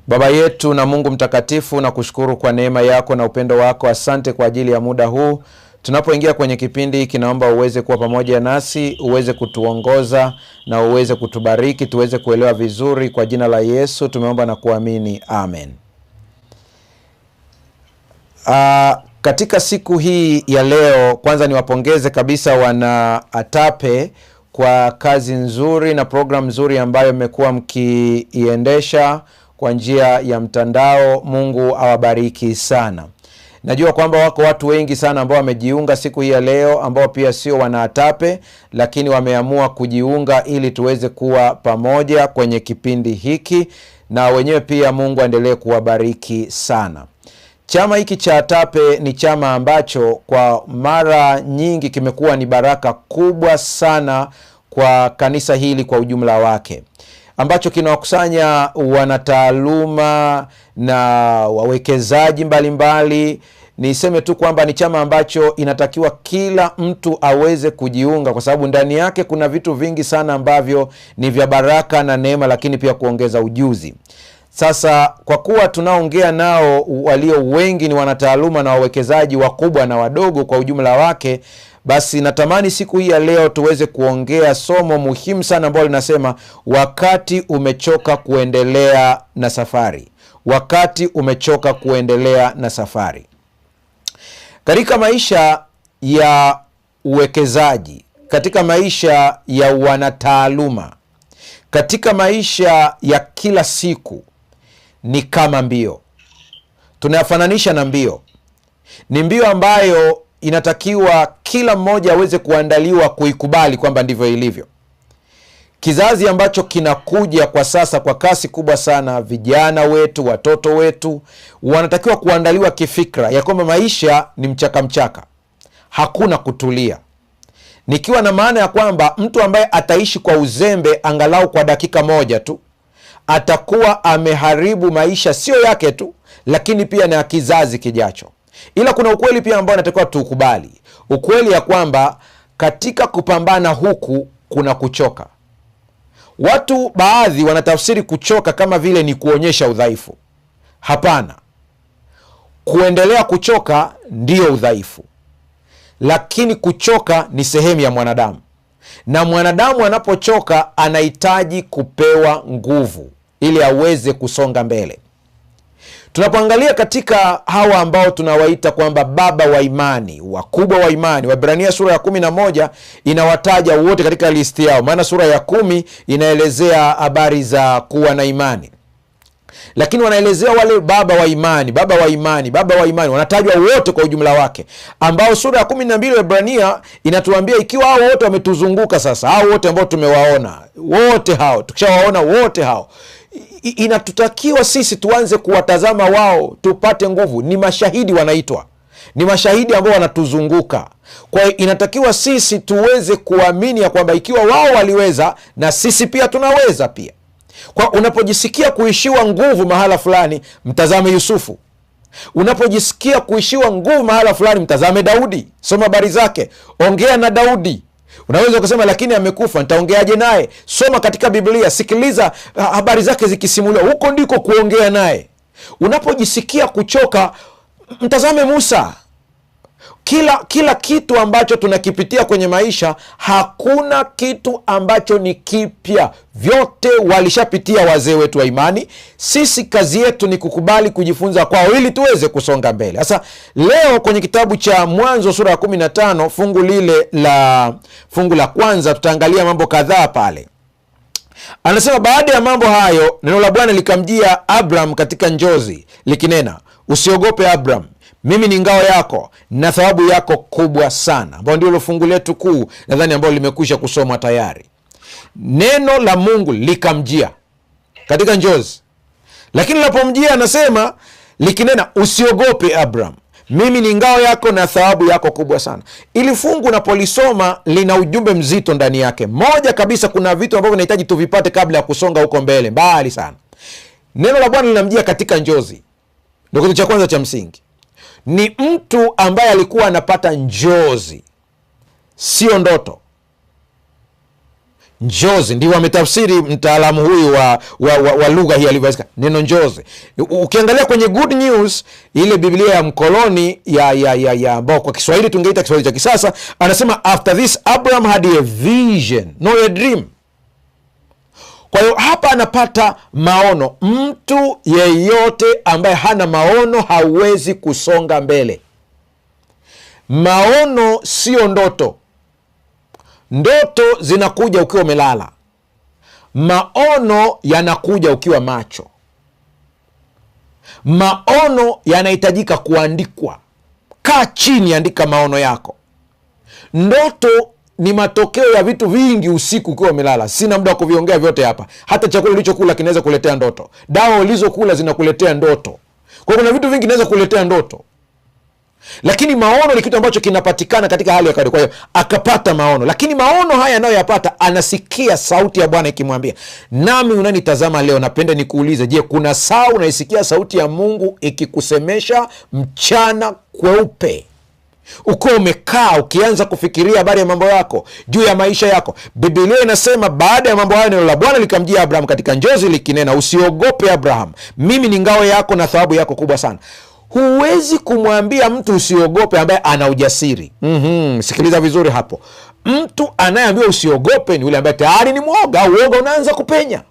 Baba yetu na Mungu mtakatifu, na kushukuru kwa neema yako na upendo wako. Asante kwa ajili ya muda huu. Tunapoingia kwenye kipindi hiki, naomba uweze kuwa pamoja nasi, uweze kutuongoza na uweze kutubariki, tuweze kuelewa vizuri. Kwa jina la Yesu tumeomba na kuamini, amen. Katika siku hii ya leo, kwanza niwapongeze kabisa wana ATAPE kwa kazi nzuri na program nzuri ambayo mmekuwa mkiiendesha kwa njia ya mtandao. Mungu awabariki sana. Najua kwamba wako watu wengi sana ambao wamejiunga siku hii ya leo, ambao pia sio wana ATAPE, lakini wameamua kujiunga ili tuweze kuwa pamoja kwenye kipindi hiki, na wenyewe pia Mungu aendelee kuwabariki sana. Chama hiki cha ATAPE ni chama ambacho kwa mara nyingi kimekuwa ni baraka kubwa sana kwa kanisa hili kwa ujumla wake, ambacho kinawakusanya wanataaluma na wawekezaji mbalimbali. Niseme tu kwamba ni chama ambacho inatakiwa kila mtu aweze kujiunga, kwa sababu ndani yake kuna vitu vingi sana ambavyo ni vya baraka na neema, lakini pia kuongeza ujuzi. Sasa kwa kuwa tunaongea nao walio wengi ni wanataaluma na wawekezaji wakubwa na wadogo kwa ujumla wake, basi natamani siku hii ya leo tuweze kuongea somo muhimu sana ambalo linasema wakati umechoka kuendelea na safari. Wakati umechoka kuendelea na safari. Katika maisha ya uwekezaji, katika maisha ya wanataaluma, katika maisha ya kila siku, ni kama mbio. Tunayafananisha na mbio. Ni mbio ambayo inatakiwa kila mmoja aweze kuandaliwa kuikubali kwamba ndivyo ilivyo. Kizazi ambacho kinakuja kwa sasa kwa kasi kubwa sana, vijana wetu, watoto wetu, wanatakiwa kuandaliwa kifikra ya kwamba maisha ni mchaka, hakuna kutulia. Nikiwa na maana ya kwamba mtu ambaye ataishi kwa uzembe angalau kwa dakika moja tu, atakuwa ameharibu maisha sio yake tu, lakini pia na kizazi kijacho. Ila kuna ukweli pia ambao natakiwa tukubali. Ukweli ya kwamba katika kupambana huku kuna kuchoka. Watu baadhi wanatafsiri kuchoka kama vile ni kuonyesha udhaifu. Hapana. Kuendelea kuchoka ndio udhaifu. Lakini kuchoka ni sehemu ya mwanadamu. Na mwanadamu anapochoka anahitaji kupewa nguvu ili aweze kusonga mbele. Tunapoangalia katika hawa ambao tunawaita kwamba baba wa imani, wakubwa wa imani, Waebrania sura ya 11 inawataja wote katika listi yao. Maana sura ya 10 inaelezea habari za kuwa na imani, lakini wanaelezea wale baba wa imani, wanatajwa wote kwa ujumla wake, ambao sura ya 12 Waebrania inatuambia ikiwa hao wote wametuzunguka sasa, hao wote ambao tumewaona, wote hao, tukishawaona wote hao, inatutakiwa sisi tuanze kuwatazama wao, tupate nguvu. Ni mashahidi wanaitwa. Ni mashahidi ambao wanatuzunguka. Kwa hiyo inatakiwa sisi tuweze kuamini ya kwamba ikiwa wao waliweza, na sisi pia tunaweza pia. Kwa unapojisikia kuishiwa nguvu mahala fulani, mtazame Yusufu. Unapojisikia kuishiwa nguvu mahala fulani, mtazame Daudi. Soma habari zake, ongea na Daudi. Unaweza kusema lakini amekufa, nitaongeaje naye? Soma katika Biblia, sikiliza habari zake zikisimuliwa. Huko ndiko kuongea naye. Unapojisikia kuchoka, mtazame Musa. Kila kitu ambacho tunakipitia kwenye maisha, hakuna kitu ambacho ni kipya. Vyote walishapitia wazee wetu wa imani. Sisi kazi yetu ni kukubali kujifunza kwao ili tuweze kusonga mbele. Sasa leo kwenye kitabu cha Mwanzo sura ya 15 fungu la kwanza, tutaangalia mambo kadhaa pale. Anasema baada ya mambo hayo, neno la Bwana likamjia Abraham katika njozi likinena, usiogope Abraham, mimi ni ngao yako na thawabu yako kubwa sana. Ambao ndio fungu letu kuu, nadhani ambao limekwisha kusomwa tayari. Neno la Mungu likamjia katika njozi. Lakini linapomjia anasema likinena, usiogope Abraham, mimi ni ngao yako na thawabu yako kubwa sana. Ili fungu unapolisoma lina ujumbe mzito ndani yake. Moja kabisa, kuna vitu ambavyo nahitaji tuvipate kabla ya kusonga huko mbele, mbali sana. Neno la Bwana linamjia katika njozi. Ndio kitu cha kwanza cha msingi. Ni mtu ambaye alikuwa anapata njozi, sio ndoto. Njozi ndio wametafsiri mtaalamu huyu wa lugha hii alivyoandika neno njozi. Ukiangalia kwenye Good News, ile Biblia ya mkoloni ya ambao kwa Kiswahili tungeita Kiswahili cha kisasa, anasema after this Abraham had a vision, not a dream. Kwa hiyo hapa anapata maono. Mtu yeyote ambaye hana maono hawezi kusonga mbele. Maono sio ndoto. Ndoto zinakuja ukiwa umelala. Maono yanakuja ukiwa macho. Maono yanahitajika kuandikwa. Kaa chini, andika maono yako. Ndoto ni matokeo ya vitu vingi usiku ukiwa umelala. Sina muda wa kuviongea vyote hapa. Hata chakula ulichokula kinaweza kuletea ndoto. Dawa ulizokula zinakuletea ndoto. Kwa kuna vitu vingi vinaweza kuletea ndoto. Lakini maono ni kitu ambacho kinapatikana katika hali ya kawaida. Kwa hiyo akapata maono. Lakini maono haya anayoyapata, anasikia sauti ya Bwana ikimwambia. Nami unanitazama leo, napenda nikuulize, je, kuna saa unaisikia sauti ya Mungu ikikusemesha mchana kweupe? Uko umekaa ukianza kufikiria habari ya mambo yako, juu ya maisha yako. Biblia inasema baada ya mambo hayo neno la Bwana likamjia Abraham katika njozi likinena, usiogope Abraham, mimi ni ngao yako na thawabu yako kubwa sana. Huwezi kumwambia mtu usiogope ambaye ana ujasiri. Sikiliza vizuri hapo. Mtu anayeambiwa usiogope ni yule ambaye tayari ni mwoga, au uoga unaanza kupenya.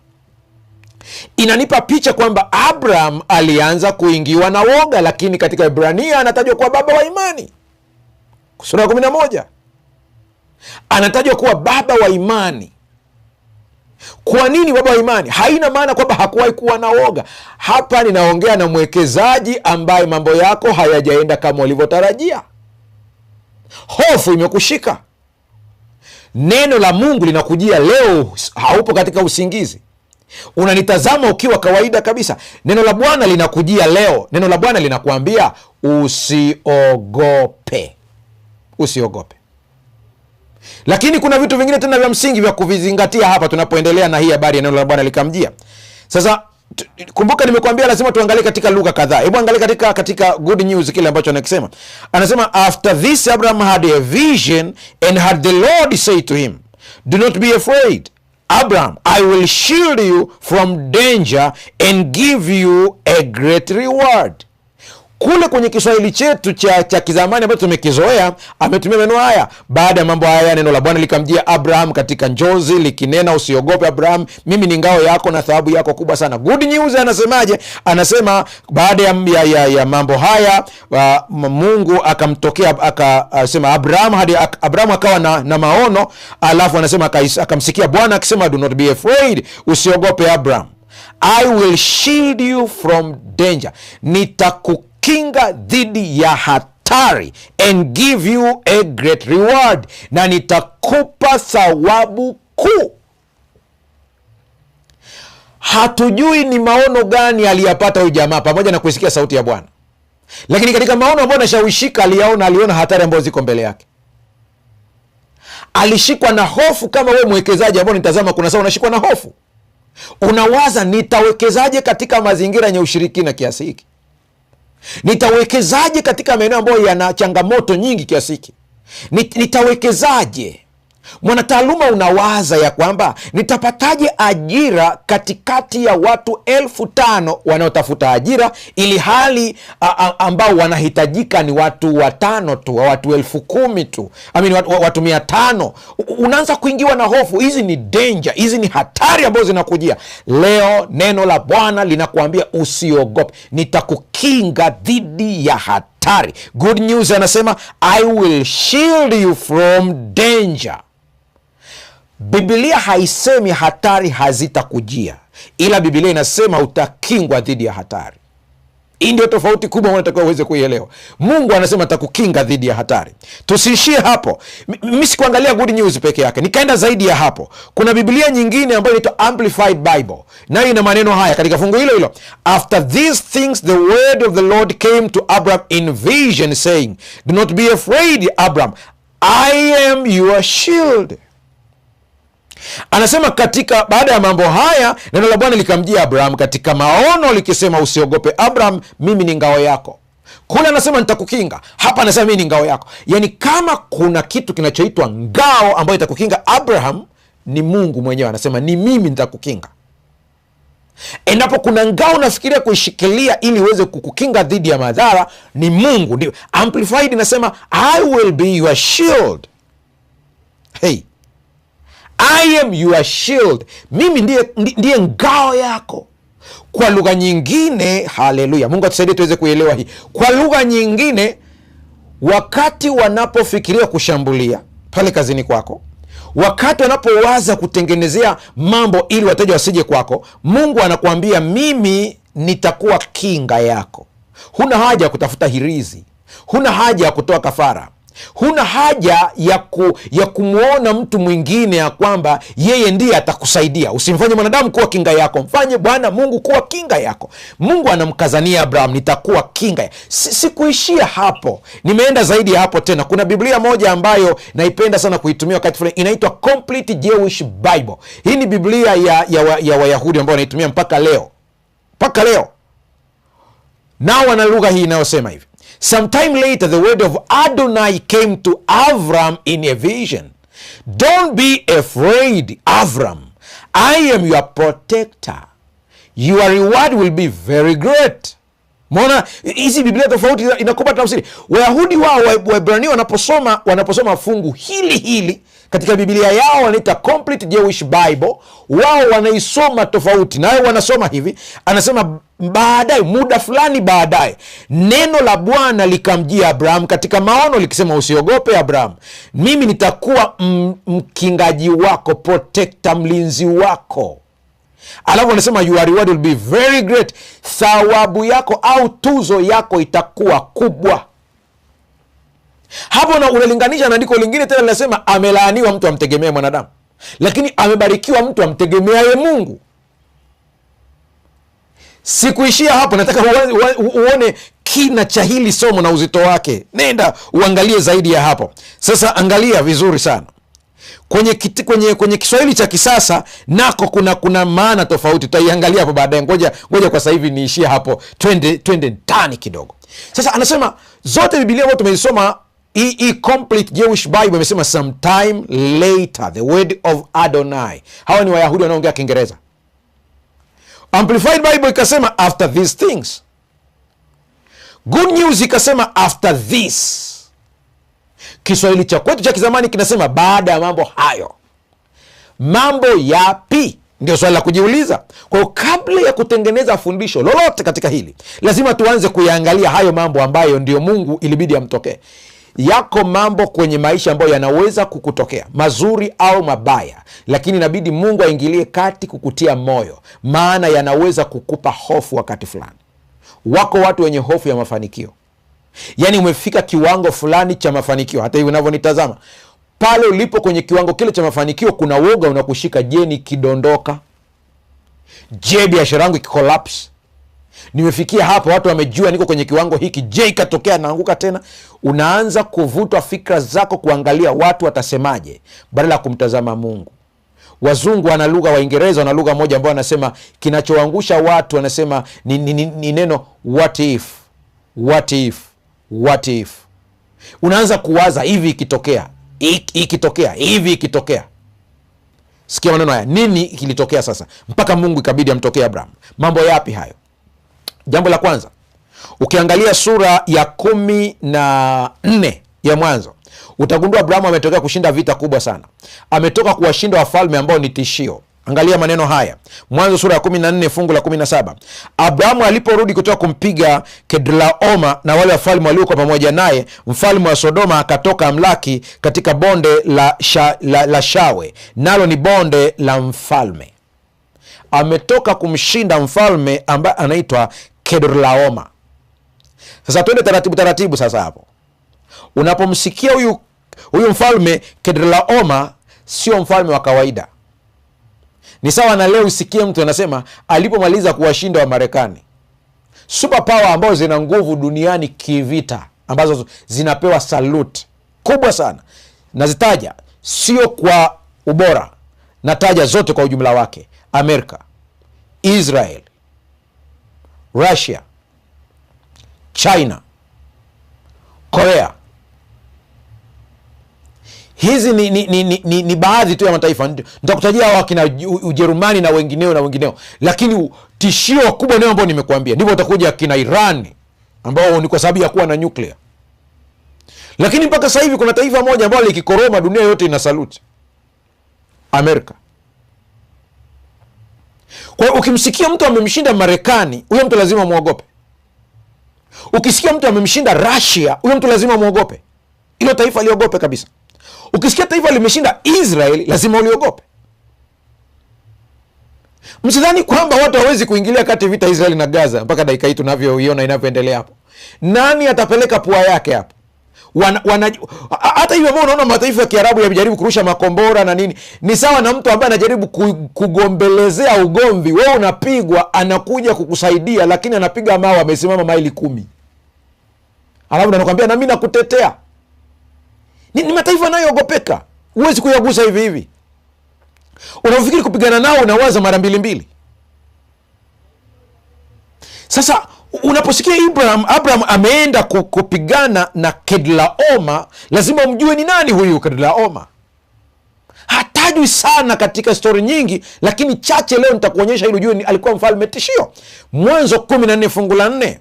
Inanipa picha kwamba Abraham alianza kuingiwa na woga, lakini katika Ibrania anatajwa kuwa baba wa imani. Sura ya 11 anatajwa kuwa baba wa imani. Kwa nini baba wa imani? Haina maana kwamba hakuwahi kuwa na woga. Hapa ninaongea na mwekezaji ambaye mambo yako hayajaenda kama ulivyotarajia. Hofu imekushika. Neno la Mungu linakujia leo, haupo katika usingizi. Unanitazama ukiwa kawaida kabisa. Neno la Bwana linakujia leo. Neno la Bwana linakuambia usiogope. Usiogope. Lakini kuna vitu vingine tena vya msingi vya kuvizingatia hapa tunapoendelea na hii habari ya neno la Bwana likamjia. Sasa kumbuka nimekuambia lazima tuangalie katika lugha kadhaa. Hebu angalia katika Good News kile ambacho anakisema. Anasema after this Abraham had a vision and had the Lord say to him, do not be afraid, Abraham, I will shield you from danger and give you a great reward. Kule kwenye Kiswahili chetu cha kizamani ambacho tumekizoea, ametumia maneno haya. Baada ya mambo haya neno la Bwana likamjia Abraham katika njozi likinena, usiogope Abraham, mimi ni ngao yako na thawabu yako kubwa sana. Good News anasemaje? Anasema baada ya mambo haya Mungu akamtokea, akasema Abraham akawa na maono, alafu anasema akamsikia Bwana akisema, do not be afraid, usiogope Abraham, I will shield you from danger, nitakukinga dhidi ya hatari, and give you a great reward, na nitakupa thawabu kuu. Hatujui ni maono gani aliyapata huyu jamaa pamoja na kusikia sauti ya Bwana, lakini katika maono ambayo anashawishika aliona hatari ambazo ziko mbele yake. Alishikwa na hofu kama wewe mwekezaji ambao nitazama, kuna saa unashikwa na hofu. Unawaza, nitawekezaje katika mazingira yenye ushirikina kiasi hiki? Nitawekezaje katika maeneo ambayo yana changamoto nyingi kiasi hiki? Nitawekezaje? Mwanataaluma unawaza ya kwamba nitapataje ajira katikati ya watu 5,000 wanaotafuta ajira, ili hali ambao wanahitajika ni watu 5 tu, watu 10,000 tu, watu 500. Unaanza kuingiwa na hofu. Hizi ni danger, hizi ni hatari ambazo zinakujia. Leo neno la Bwana linakuambia usiogope, nitakukinga dhidi ya hatari. Good News anasema I will shield you from danger. Biblia haisemi hatari hazitakujia, ila Biblia inasema utakingwa dhidi ya hatari. Hii ndio tofauti kubwa unatakiwa uweze kuielewa. Mungu anasema atakukinga dhidi ya hatari. Tusiishie hapo. Mimi sikuangalia Good News peke yake, nikaenda zaidi ya hapo. Kuna Biblia nyingine ambayo inaitwa Amplified Bible, nayo ina maneno haya katika fungu hilo hilo. After these things the word of the Lord came to Abraham in vision saying, do not be afraid Abraham, I am your shield. Anasema baada ya mambo haya neno la Bwana likamjia Abraham katika maono likisema, usiogope Abraham, mimi ni ngao yako. Kule anasema nitakukinga, hapa anasema mimi ni ngao yako. Yani kama kuna kitu kinachoitwa ngao ambayo itakukinga Abraham, ni Mungu mwenyewe anasema ni mimi nitakukinga. Endapo kuna ngao unafikiria kuishikilia ili iweze kukukinga dhidi ya madhara, ni Mungu. Ndio Amplified inasema I will be your shield. Hey, I am your shield. Mimi ndiye ngao yako. Kwa lugha nyingine, haleluya, Mungu atusaidie tuweze kuelewa hii. Kwa lugha nyingine, wakati wanapofikiria kushambulia pale kazini kwako, wakati wanapowaza kutengenezea mambo ili wateja wasije kwako, Mungu anakuambia mimi nitakuwa kinga yako. Huna haja ya kutafuta hirizi, huna haja ya kutoa kafara, huna haja ya kumwona mtu mwingine ya kwamba yeye ndiye atakusaidia. Usimfanye mwanadamu kuwa kinga yako, mfanye Bwana Mungu kuwa kinga yako. Mungu anamkazania Abraham, nitakuwa kinga. Sikuishia hapo, nimeenda zaidi ya hapo tena. Kuna Biblia moja ambayo naipenda sana kuitumia wakati fulani, inaitwa Complete Jewish Bible. Hii ni Biblia ya Wayahudi ambao wanaitumia mpaka leo. Nao wana lugha hii inayosema hivi: sometime later the word of Adonai came to Avram in a vision. Don't be afraid, Avram. I am your protector. Your reward will be very great. Mona, hizi Biblia tofauti inakupa tafsiri. Wayahudi wao Waebrania wanaposoma fungu hili katika Biblia yao wanaita Complete Jewish Bible, wao wanaisoma tofauti. Nayo wanasoma hivi, anasema baadaye, muda fulani baadaye, neno la Bwana likamjia Abraham katika maono likisema, usiogope Abraham, mimi nitakuwa mkingaji wako, protector, mlinzi wako. Alafu anasema your reward will be very great. Thawabu yako au tuzo yako itakuwa kubwa. Hapo unalinganisha na andiko lingine tena linasema amelaaniwa mtu amtegemee mwanadamu, lakini amebarikiwa mtu amtegemeaye Mungu. Sikuishia hapo, nataka uone kina cha hili somo na uzito wake. Nenda uangalie zaidi ya hapo. Sasa angalia vizuri sana. Kwenye Kiswahili cha kisasa nako kuna maana tofauti. Tutaiangalia hapo baadaye. Ngoja kwa sasa hivi niishie hapo. Twende ndani kidogo. Sasa anasema zote Biblia ambazo tumeisoma, hii Complete Jewish Bible imesema sometime later the word of Adonai. Hawa ni Wayahudi wanaongea Kiingereza. Amplified Bible ikasema after these things. Good News ikasema after this. Kiswahili cha kwetu cha kizamani kinasema baada ya mambo hayo. Mambo yapi? Ndio swali la kujiuliza. Kwa hiyo kabla ya kutengeneza fundisho lolote katika hili, lazima tuanze kuyaangalia hayo mambo ambayo ndio Mungu ilibidi amtokee. Yako mambo kwenye maisha ambayo yanaweza kukutokea, mazuri au mabaya, lakini inabidi Mungu aingilie kati kukutia moyo, maana yanaweza kukupa hofu wakati fulani. Wako watu wenye hofu ya mafanikio. Yaani umefika kiwango fulani cha mafanikio, hata hivi unavyonitazama, pale ulipo kwenye kiwango kile cha mafanikio, kuna woga unakushika. Je, nikidondoka? Je, biashara yangu ikikolapse? Nimefikia hapo, watu wamejua niko kwenye kiwango hiki, je ikatokea naanguka tena? Unaanza kuvutwa fikra zako kuangalia watu watasemaje, badala ya kumtazama Mungu. Wazungu wana lugha, Waingereza wana lugha moja ambayo wanasema kinachoangusha watu, wanasema ni neno what if. What if? What if? Unaanza kuwaza hivi ikitokea, hivi ikitokea. Sikia maneno haya, nini kilitokea sasa mpaka Mungu ikabidi amtokee Abraham? Mambo yapi hayo? Jambo la kwanza, ukiangalia sura ya 14 ya Mwanzo, utagundua Abraham ametokea kushinda vita kubwa sana. Ametoka kuwashinda wafalme ambao ni tishio. Angalia maneno haya, Mwanzo sura ya 14 fungu la 17. Abrahamu aliporudi kutoka kumpiga Kedorlaoma na wale wafalme waliokuwa pamoja naye, mfalme wa Sodoma akatoka amlaki katika bonde la Shawe, nalo ni bonde la mfalme. Ametoka kumshinda mfalme ambaye anaitwa Kedorlaoma. Sasa twende taratibu sasa hapo. Unapomsikia huyu mfalme Kedorlaoma, sio mfalme wa kawaida. Ni sawa na leo usikie mtu anasema alipomaliza kuwashinda wa Marekani, super power ambazo zina nguvu duniani kivita, ambazo zinapewa salute kubwa sana. Nazitaja sio kwa ubora, nataja zote kwa ujumla wake: Amerika, Israel, Russia, China, Korea. Hizi ni baadhi tu ya mataifa. Nitakutajia wakina Ujerumani na wengineo. Lakini tishio kubwa ndio ambao nimekuambia. Ndipo utakuja kina Iran ambao ni kwa sababu ya kuwa na nuclear. Lakini mpaka sasa hivi kuna taifa moja ambalo likikoroma dunia yote ina salute. Amerika. Kwa hiyo ukimsikia mtu amemshinda Marekani, huyo mtu lazima muogope. Ukisikia mtu amemshinda Russia, huyo mtu lazima muogope. Hilo taifa liogope kabisa. Ukisikia taifa limeshinda Israeli, lazima uliogope. Msidhani kwamba watu hawezi kuingilia kati vita Israeli na Gaza mpaka dakika hii tunavyoiona inavyoendelea hapo. Nani atapeleka pua yake hapo? Hata hivyo ambao unaona mataifa ya Kiarabu yamejaribu kurusha makombora na nini, ni sawa na mtu ambaye anajaribu kugombelezea ugomvi. Wewe unapigwa, anakuja kukusaidia, lakini anapiga mawe, amesimama maili 10. Alafu anakuambia na mimi nakutetea. Ni mataifa yanayoogopeka. Huwezi kuyagusa hivi hivi. Unafikiri kupigana nao unawaza mara mbili. Sasa unaposikia Abraham ameenda kupigana na Kedlaoma, lazima mjue ni nani huyu Kedlaoma. Hatajui sana katika story nyingi, lakini chache leo nitakuonyesha ili ujue alikuwa mfalme tishio. Mwanzo 14 fungu la 4.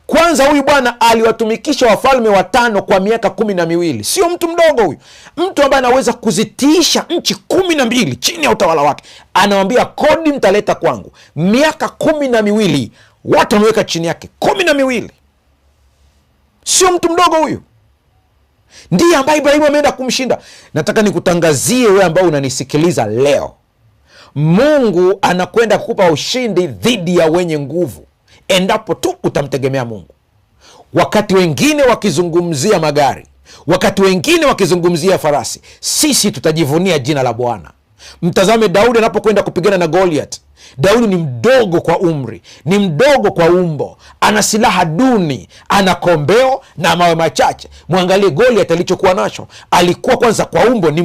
Kwanza huyu bwana aliwatumikisha wafalme 5 kwa miaka 12. Sio mtu mdogo huyu. Mtu ambaye anaweza kuzitiisha nchi 12 chini ya utawala wake. Anawambia kodi mtaleta kwangu. Miaka 12 watu wameweka chini yake. 12. Sio mtu mdogo huyu. Ndiye ambaye Ibrahimu ameenda kumshinda. Nataka nikutangazie wewe ambao unanisikiliza leo, Mungu anakwenda kukupa ushindi dhidi ya wenye nguvu, endapo tu utamtegemea Mungu. Wakati wengine wakizungumzia magari, wakati wengine wakizungumzia farasi, sisi tutajivunia jina la Bwana. Mtazame Daudi anapokwenda kupigana na Goliath. Daudi ni mdogo kwa umri, ni mdogo kwa umbo, ana silaha duni, ana kombeo na mawe machache. Mwangalie Goliath alichokuwa nacho. Alikuwa kwanza kwa umbo ni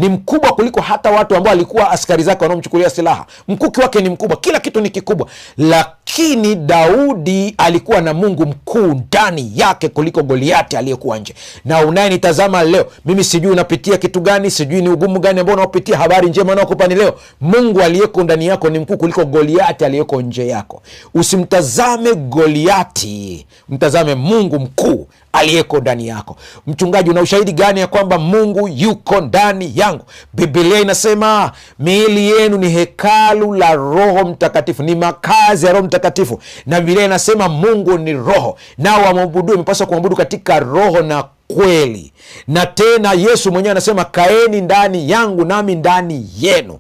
mkubwa kuliko hata watu ambao alikuwa askari zake wanaomchukulia silaha. Mkuki wake ni mkubwa, kila kitu ni kikubwa. Lakini Daudi alikuwa na Mungu mkuu ndani yake kuliko Goliathi aliyekuwa nje. Na unayenitazama leo, mimi sijui unapitia kitu gani, sijui ni ugumu gani ambao unaopitia. Habari njema nakupa ni leo, Mungu aliyeko ndani yako ni mkuu kuliko Goliathi aliyeko nje yako. Usimtazame Goliathi, mtazame Mungu mkuu aliyeko ndani yako. Mchungaji, una ushahidi gani ya kwamba Mungu yuko ndani yangu? Biblia inasema miili yenu ni hekalu la Roho Mtakatifu, ni makazi ya Roho Mtakatifu. Na Biblia inasema Mungu ni roho, nao wamwabudu wamepaswa kumwabudu katika roho na kweli. Na tena Yesu mwenyewe anasema kaeni ndani yangu nami ndani yenu.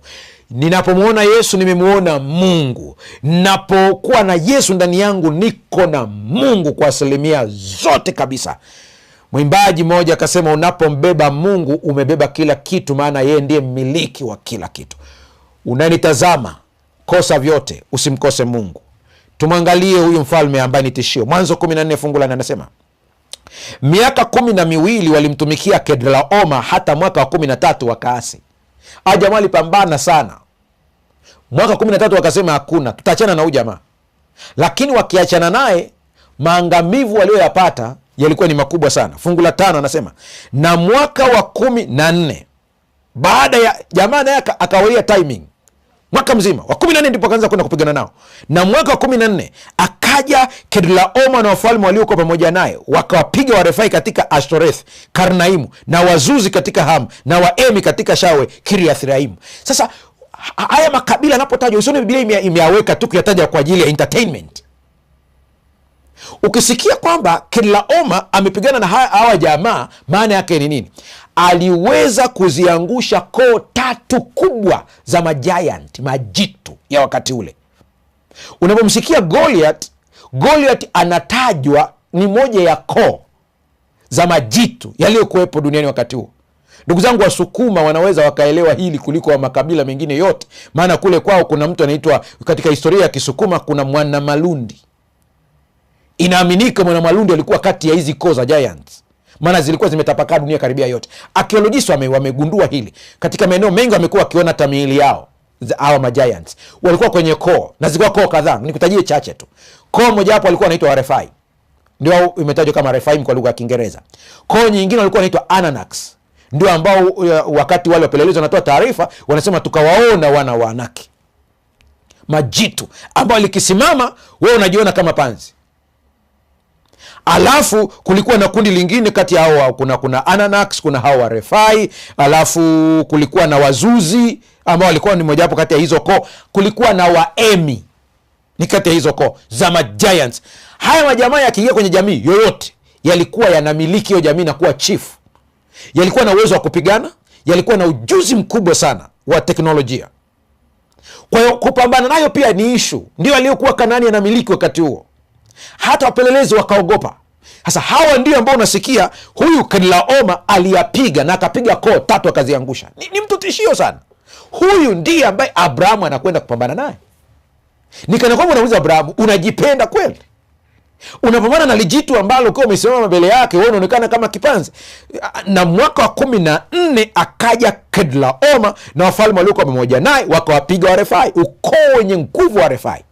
Ninapomwona Yesu nimemuona Mungu. Ninapokuwa na Yesu ndani yangu niko na Mungu kwa asilimia zote kabisa. Mwimbaji mmoja akasema unapombeba Mungu umebeba kila kitu, maana yeye ndiye mmiliki wa kila kitu. Unanitazama, kosa vyote, usimkose Mungu. Tumwangalie huyu mfalme ambaye ni tishio. Mwanzo 14 fungu la 4 anasema miaka 12 walimtumikia Kedlaoma hata mwaka wa 13 wakaasi. Jamaa alipambana sana. Mwaka 13 wakasema hakuna, tutachana na huyu jamaa. Lakini wakiachana naye, maangamivu walioyapata yalikuwa ni makubwa sana. Fungu la 5 anasema na mwaka wa 14 baada ya jamaa naye akawaiya timing, mwaka mzima wa 14 ndipo akaanza kwenda kupigana nao. Na mwaka wa 14 akaja Kedlaoma na wafalme waliokuwa pamoja naye, wakawapiga Warefai katika Ashtoreth, Karnaimu, na Wazuzi katika Ham, na Waemi katika Shawe, Kiriathiraimu. Sasa haya makabila yanapotajwa, usione Biblia imeaweka tu kuyataja kwa ajili ya entertainment. Ukisikia kwamba Kedlaoma amepigana na hawa jamaa, maana yake ni nini? Aliweza kuziangusha koo 3 kubwa za majiant, majitu ya wakati ule. Unapomsikia Goliath anatajwa ni moja ya koo za majitu yaliyokuwepo duniani wakati huo. Ndugu zangu, Wasukuma wanaweza wakaelewa hili kuliko wa makabila mengine yote. Maana kule kwao kuna mtu anaitwa, katika historia ya Kisukuma kuna Mwanamalundi. Inaaminika Mwanamalundi alikuwa kati ya hizi koo za giants, maana zilikuwa zimetapakaa dunia karibia yote. Archaeologists wamegundua hili. Katika maeneo mengi wamekuwa wakiona tamili yao, hawa magiants walikuwa kwenye koo, na zilikuwa koo kadhaa. Nikutajie chache tu. Koo moja hapo walikuwa wanaitwa Warefai, ndio imetajwa kama Refaim kwa lugha ya Kiingereza. Koo nyingine walikuwa wanaitwa Ananax, ndio ambao wakati wale wapelelezi wanatoa taarifa wanasema tukawaona wana wa Anaki, majitu ambao likisimama wewe unajiona kama panzi. Alafu kulikuwa na kundi lingine kati ya hao, kuna Ananax, kuna hao wa Refai, alafu kulikuwa na Wazuzi ambao walikuwa ni mojawapo kati ya hizo koo, kulikuwa na Waemi ni kati ya hizo koo za Magiants. Haya majamaa yakiingia kwenye jamii yoyote yalikuwa yanamiliki hiyo jamii na kuwa chief. Yalikuwa na uwezo wa kupigana, yalikuwa na ujuzi mkubwa sana wa teknolojia. Kwa hiyo kupambana nayo pia ni issue. Ndio aliyokuwa Kanaani anamiliki wakati huo. Hata wapelelezi wakaogopa. Sasa hawa ndio ambao unasikia huyu Kedorlaoma aliyapiga na akapiga koo 3 akaziangusha. Ni mtu tishio sana. Huyu ndiye ambaye Abrahamu anakwenda kupambana naye. Nikana kwamba unauliza Abrahamu, unajipenda kweli? Unapambana na lijitu ambalo kwa umesimama mbele yake wewe unaonekana kama kipanzi. Na mwaka wa 14 akaja Kedorlaoma na wafalme waliokuwa pamoja naye wakawapiga Warefai, ukoo wenye nguvu wa Refai.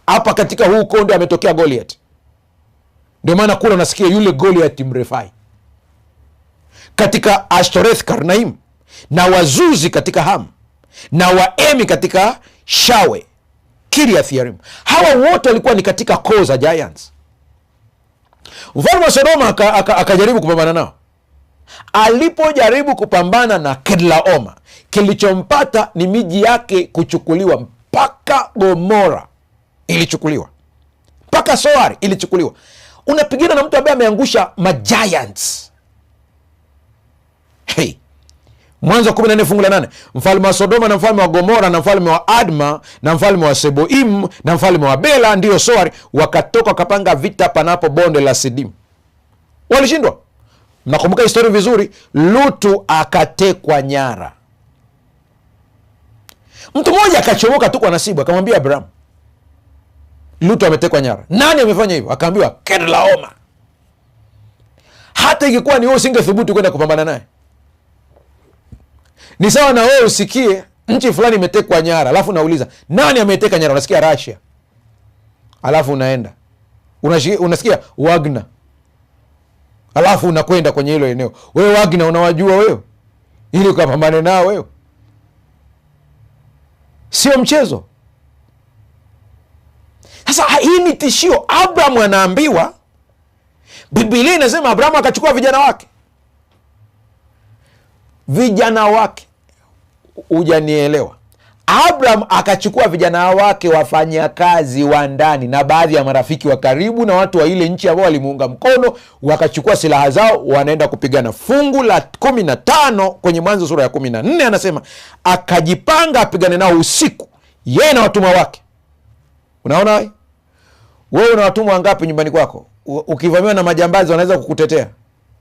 Hapa katika huu ukoo ndio ametokea Goliath. Ndio maana kule unasikia yule Goliath Mrefai. Katika Ashtoreth Karnaim, na Wazuzi katika Ham, na Waemi katika Shawe, Kiriath Yearim. Hawa wote walikuwa ni katika koo za giants. Mfalme wa Sodoma akajaribu kupambana nao. Alipojaribu kupambana na Kedorlaoma, kilichompata ni miji yake kuchukuliwa, mpaka Gomora ilichukuliwa, mpaka Soari ilichukuliwa. Unapigana na mtu ambaye ameangusha magiants. Hey, Mwanzo 14 fungu la 8. Mfalme wa Sodoma na mfalme wa Gomora na mfalme wa Adma na mfalme wa Seboim na mfalme wa Bela, ndio Soari, wakatoka wakapanga vita panapo bonde la Sidim. Walishindwa. Mnakumbuka historia vizuri. Lutu akatekwa nyara. Mtu mmoja akachomoka tu kwa nasibu akamwambia Abraham, Lutu ametekwa nyara. Nani amefanya hivyo? Akaambiwa Kedorlaoma. Hata ingekuwa ni wewe usingethubutu kwenda kupambana naye. Ni sawa na wewe usikie nchi fulani imetekwa nyara, alafu nauliza nani ameteka nyara? Unasikia Russia. Alafu unaenda. Unasikia Wagner. Alafu unakwenda kwenye hilo eneo. Wewe Wagner unawajua wewe? Ili ukapambane nao wewe? Sio mchezo. Sasa hii ni tishio. Abraham anaambiwa, Biblia inasema Abraham akachukua vijana wake. Vijana wake. Hujanielewa. Abraham akachukua vijana wake, wafanya kazi wa ndani na baadhi ya marafiki wa karibu na watu wa ile nchi ambao walimuunga mkono, wakachukua silaha zao wanaenda kupigana. Fungu la 15 kwenye Mwanzo sura ya 14 anasema akajipanga apigane nao usiku, yeye na watumwa wake. Unaona wewe una watumwa wangapi nyumbani kwako? Ukivamiwa na majambazi wanaweza kukutetea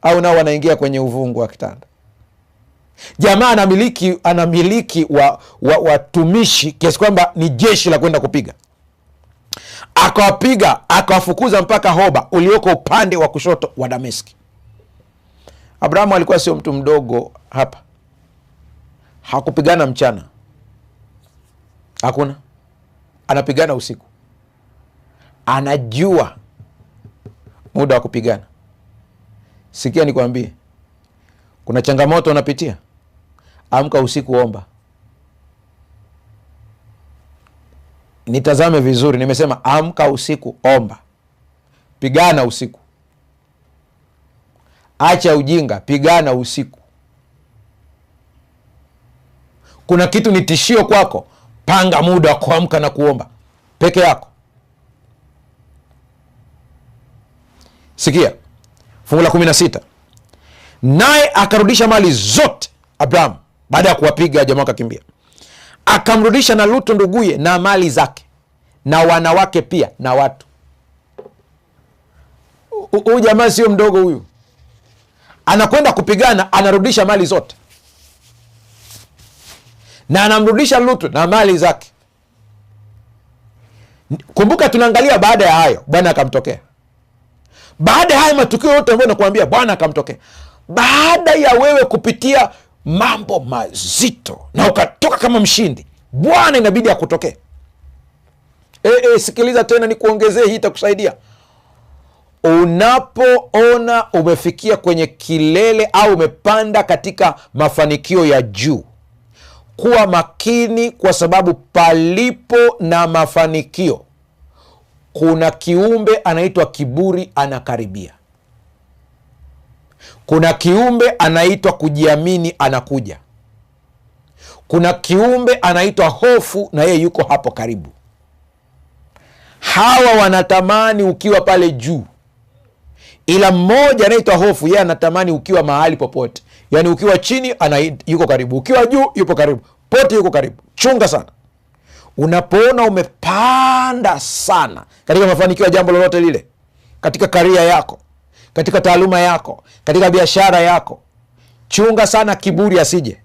au nao wanaingia kwenye uvungu wa kitanda? Jamaa anamiliki watumishi kiasi kwamba ni jeshi la kwenda kupiga. Akawapiga, akawafukuza mpaka Hoba ulioko upande wa kushoto wa Dameski. Abrahamu alikuwa sio mtu mdogo hapa. Hakupigana mchana. Hakuna. Anapigana usiku. Anajua muda wa kupigana. Sikia nikwambie, kuna changamoto unapitia, amka usiku omba. Nitazame vizuri, nimesema amka usiku omba. Pigana usiku. Acha ujinga, pigana usiku. Kuna kitu ni tishio kwako, panga muda wa kuamka na kuomba peke yako. Sikia fungu la 16. Naye akarudisha mali zote Abraham baada ya kuwapiga jamaa akakimbia. Akamrudisha na Lutu nduguye na mali zake na wanawake pia na watu. Huyu jamaa sio mdogo huyu. Anakwenda kupigana, anarudisha mali zote. Na anamrudisha Lutu na mali zake. Kumbuka tunaangalia baada ya hayo Bwana akamtokea. Baada ya hayo matukio yote ambayo nakuambia Bwana akamtokea. Baada ya wewe kupitia mambo mazito na ukatoka kama mshindi, Bwana inabidi akutokee. Sikiliza tena nikuongezee, hii itakusaidia. Unapoona umefikia kwenye kilele au umepanda katika mafanikio ya juu, kuwa makini, kwa sababu palipo na mafanikio kuna kiumbe anaitwa kiburi anakaribia. Kuna kiumbe anaitwa kujiamini anakuja. Kuna kiumbe anaitwa hofu, na yeye yuko hapo karibu. Hawa wanatamani ukiwa pale juu, ila mmoja anaitwa hofu, yeye anatamani ukiwa mahali popote. Yani ukiwa chini yuko karibu, ukiwa juu yupo karibu, pote yuko karibu. Chunga sana unapoona umepanda sana katika mafanikio ya jambo lolote lile, katika karia yako, katika taaluma yako, katika biashara yako. Chunga sana kiburi asije.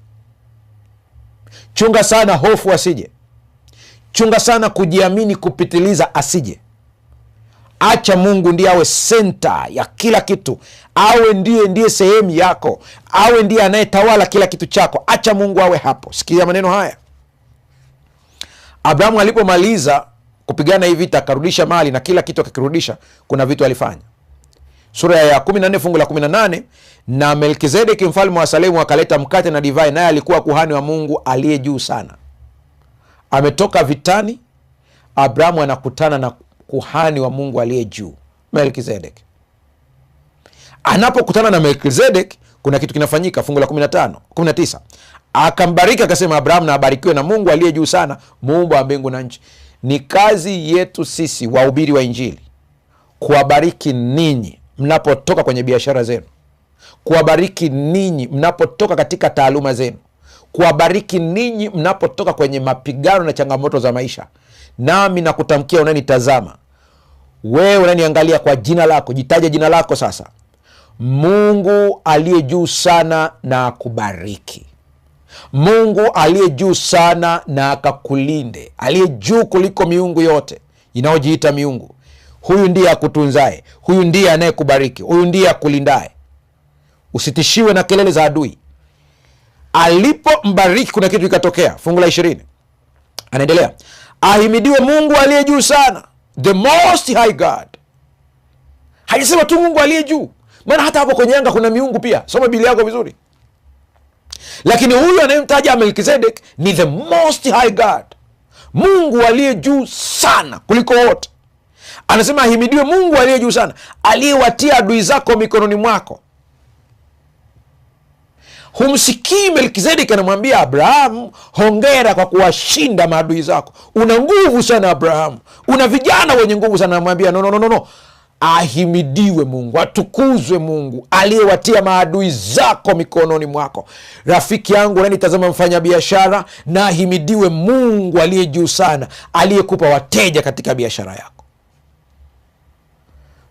Chunga sana hofu asije. Chunga sana kujiamini kupitiliza asije. Acha Mungu ndiye awe center ya kila kitu. Awe ndiye sehemu yako. Awe ndiye anayetawala kila kitu chako. Acha Mungu awe hapo. Sikia maneno haya. Abrahamu alipomaliza kupigana hii vita, akarudisha mali na kila kitu akakirudisha, kuna vitu alifanya. Sura ya 14 fungu la 18, na Melkizedeki mfalme wa Salemu akaleta mkate na divai, naye alikuwa kuhani wa Mungu aliye juu sana. Ametoka vitani, Abrahamu anakutana na kuhani wa Mungu aliye juu, Melkizedeki. Anapokutana na Melkizedeki, kuna kitu kinafanyika. Fungu la 19, akambariki akasema, Abrahamu na abarikiwe na Mungu aliye juu sana, muumba wa mbingu na nchi. Ni kazi yetu sisi wahubiri wa Injili kuwabariki ninyi mnapotoka kwenye biashara zenu, kuwabariki ninyi mnapotoka katika taaluma zenu, kuwabariki ninyi mnapotoka kwenye mapigano na changamoto za maisha. Nami nakutamkia unanitazama, wewe unaniangalia, kwa jina lako, jitaje jina lako sasa. Mungu aliye juu sana na akubariki. Mungu aliye juu sana na akakulinde, aliye juu kuliko miungu yote inayojiita miungu. Huyu ndiye akutunzaye, huyu ndiye anayekubariki, huyu ndiye akulindaye. Usitishiwe na kelele za adui. Alipo mbariki kuna kitu ikatokea. Fungu la 20 anaendelea, ahimidiwe Mungu aliye juu sana, the most high God. Hajasema tu Mungu aliye juu, maana hata hapo kwenye anga kuna miungu pia. Soma Biblia yako vizuri. Lakini huyu anayemtaja Melkizedek ni the most high God, Mungu aliye juu sana kuliko wote. Anasema ahimidiwe Mungu aliye juu sana, aliyewatia adui zako mikononi mwako. Humsikii Melkizedek anamwambia Abrahamu, hongera kwa kuwashinda maadui zako. Una nguvu sana Abrahamu, una vijana wenye nguvu sana. Anamwambia no. Ahimidiwe Mungu, atukuzwe Mungu aliyewatia maadui zako mikononi mwako. Rafiki yangu unanitazama, mfanya biashara, na ahimidiwe Mungu aliye juu sana, aliyekupa wateja katika biashara yako.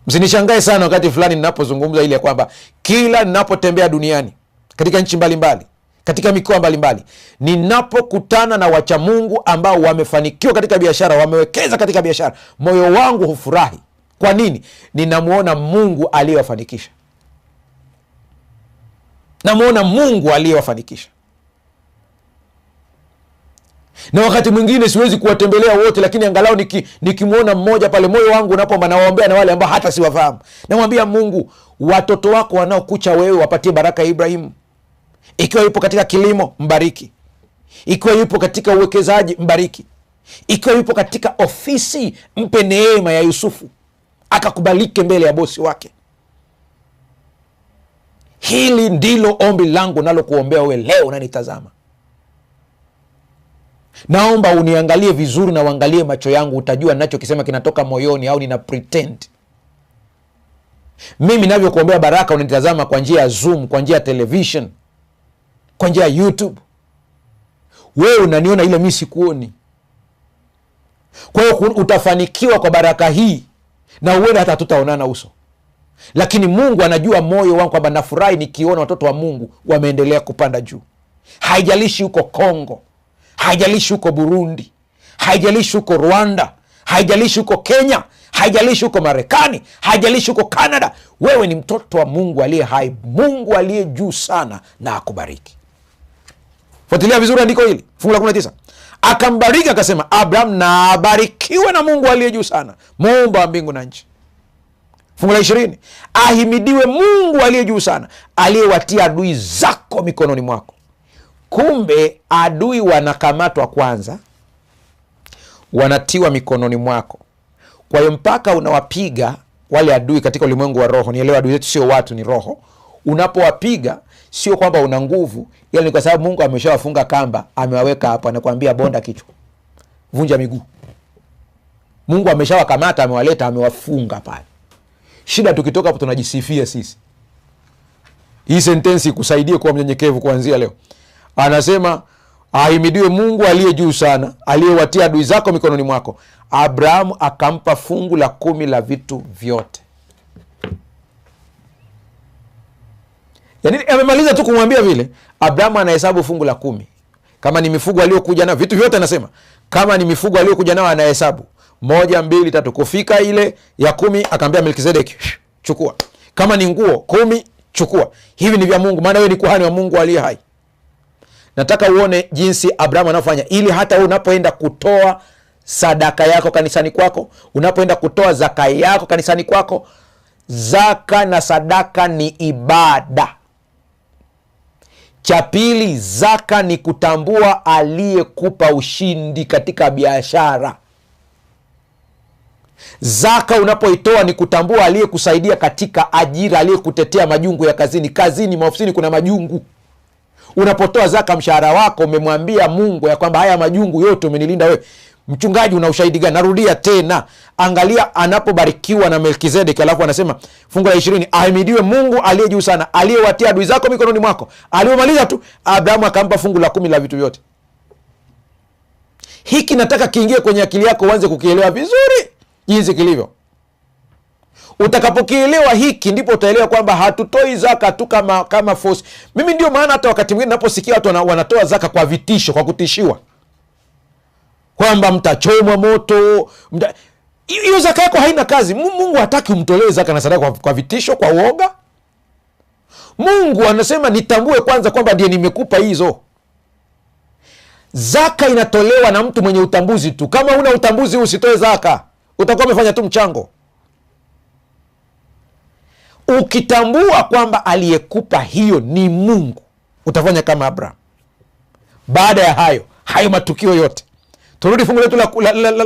Msinishangae sana wakati fulani ninapozungumza ile kwamba kila ninapotembea duniani, katika nchi mbalimbali, katika mikoa mbalimbali, ninapokutana na wacha Mungu ambao wamefanikiwa katika biashara, wamewekeza katika biashara, moyo wangu hufurahi. Kwa nini? Ninamuona Mungu aliyewafanikisha. Namuona Mungu aliyewafanikisha. Na wakati mwingine siwezi kuwatembelea wote, lakini angalau nikimuona mmoja pale, moyo wangu unapoomba, nawaombea na wale ambao hata siwafahamu. Namwambia Mungu, watoto wako wanaokucha wewe wapatie baraka ya Ibrahimu. Ikiwa yupo katika kilimo, mbariki. Ikiwa yupo katika uwekezaji, mbariki. Ikiwa yupo katika ofisi, mpe neema ya Yusufu, akakubalike mbele ya bosi wake. Hili ndilo ombi langu nalo kuombea wewe leo unanitazama. Naomba uniangalie vizuri na uangalie macho yangu, utajua ninachokisema kinatoka moyoni au nina pretend. Mimi ninavyokuombea baraka unanitazama kwa njia ya Zoom, kwa njia ya television, kwa njia ya YouTube. Wewe unaniona ile mimi sikuoni. Kwa hiyo utafanikiwa kwa baraka hii, na uende hata tutaonana uso. Lakini Mungu anajua moyo wangu kwamba nafurahi nikiona watoto wa Mungu wameendelea kupanda juu. Haijalishi huko Kongo, haijalishi huko Burundi, haijalishi huko Rwanda, haijalishi huko Kenya, haijalishi huko Marekani, haijalishi huko Canada. Wewe ni mtoto wa Mungu aliye hai, Mungu aliye juu sana na akubariki. Fuatilia vizuri andiko hili, fungu la 19. Akambariki akasema, Abraham na abarikiwe na Mungu aliye juu sana, muumba wa mbingu na nchi. Fungu la 20, ahimidiwe Mungu aliye juu sana, aliyewatia adui zako mikononi mwako. Kumbe adui wanakamatwa kwanza, wanatiwa mikononi mwako. Kwa hiyo mpaka unawapiga wale adui katika ulimwengu wa roho. Nielewa, adui zetu sio watu, ni roho. Unapowapiga sio kwamba una nguvu, ila ni kwa sababu Mungu ameshawafunga kamba, amewaweka hapo, anakuambia bonda kichwa, vunja miguu. Mungu ameshawakamata, amewaleta, amewafunga pale. Shida tukitoka hapo tunajisifia sisi. Hii sentensi ikusaidie kuwa mnyenyekevu kuanzia leo. Anasema ahimidiwe Mungu aliye juu sana, aliyewatia adui zako mikononi mwako. Abrahamu akampa fungu la 10 la vitu vyote. Yaani amemaliza tu kumwambia vile, Abrahamu anahesabu fungu la 10. Kama ni mifugo aliyokuja nao, vitu vyote anasema. Kama ni mifugo aliyokuja nao anahesabu 1, 2, 3. Kufika ile ya 10 akamwambia Melkizedeki, chukua. Kama ni nguo 10, chukua. Hivi ni vya Mungu, maana wewe ni kuhani wa Mungu aliye hai. Nataka uone jinsi Abrahamu anafanya, ili hata wewe unapoenda kutoa sadaka yako kanisani kwako, unapoenda kutoa zaka yako kanisani kwako. Zaka na sadaka ni ibada. Cha pili, zaka ni kutambua aliyekupa ushindi katika biashara. Zaka unapoitoa ni kutambua aliyekusaidia katika ajira, aliyekutetea majungu ya kazini. Kazini, maofisini kuna majungu. Unapotoa zaka mshahara wako, umemwambia Mungu ya kwamba haya majungu yote umenilinda wewe. Mchungaji, una ushahidi gani? Narudia tena, angalia anapobarikiwa na Melkizedeki, alafu anasema fungu la 20, ahimidiwe Mungu aliye juu sana, aliyewatia adui zako mikononi mwako. Aliyomaliza tu, Abrahamu akampa fungu la 10 la vitu vyote. Hiki nataka kiingie kwenye akili yako, uanze kukielewa vizuri jinsi kilivyo. Utakapokielewa hiki, ndipo utaelewa kwamba hatutoi zaka tu kama force. Mimi ndio maana hata wakati mwingine naposikia watu wanatoa zaka kwa vitisho, kwa kutishiwa, kwamba mtachomwa moto, hiyo zaka yako haina kazi. Mungu hataki umtolee zaka na sadaka kwa vitisho, kwa uoga. Mungu anasema nitambue kwanza kwamba ndiye nimekupa hizo. Zaka inatolewa na mtu mwenye utambuzi tu. Kama huna utambuzi, usitoe zaka, utakuwa umefanya tu mchango. Ukitambua kwamba aliyekupa hiyo ni Mungu, utafanya kama Abraham. Baada ya hayo matukio yote, turudi fungu letu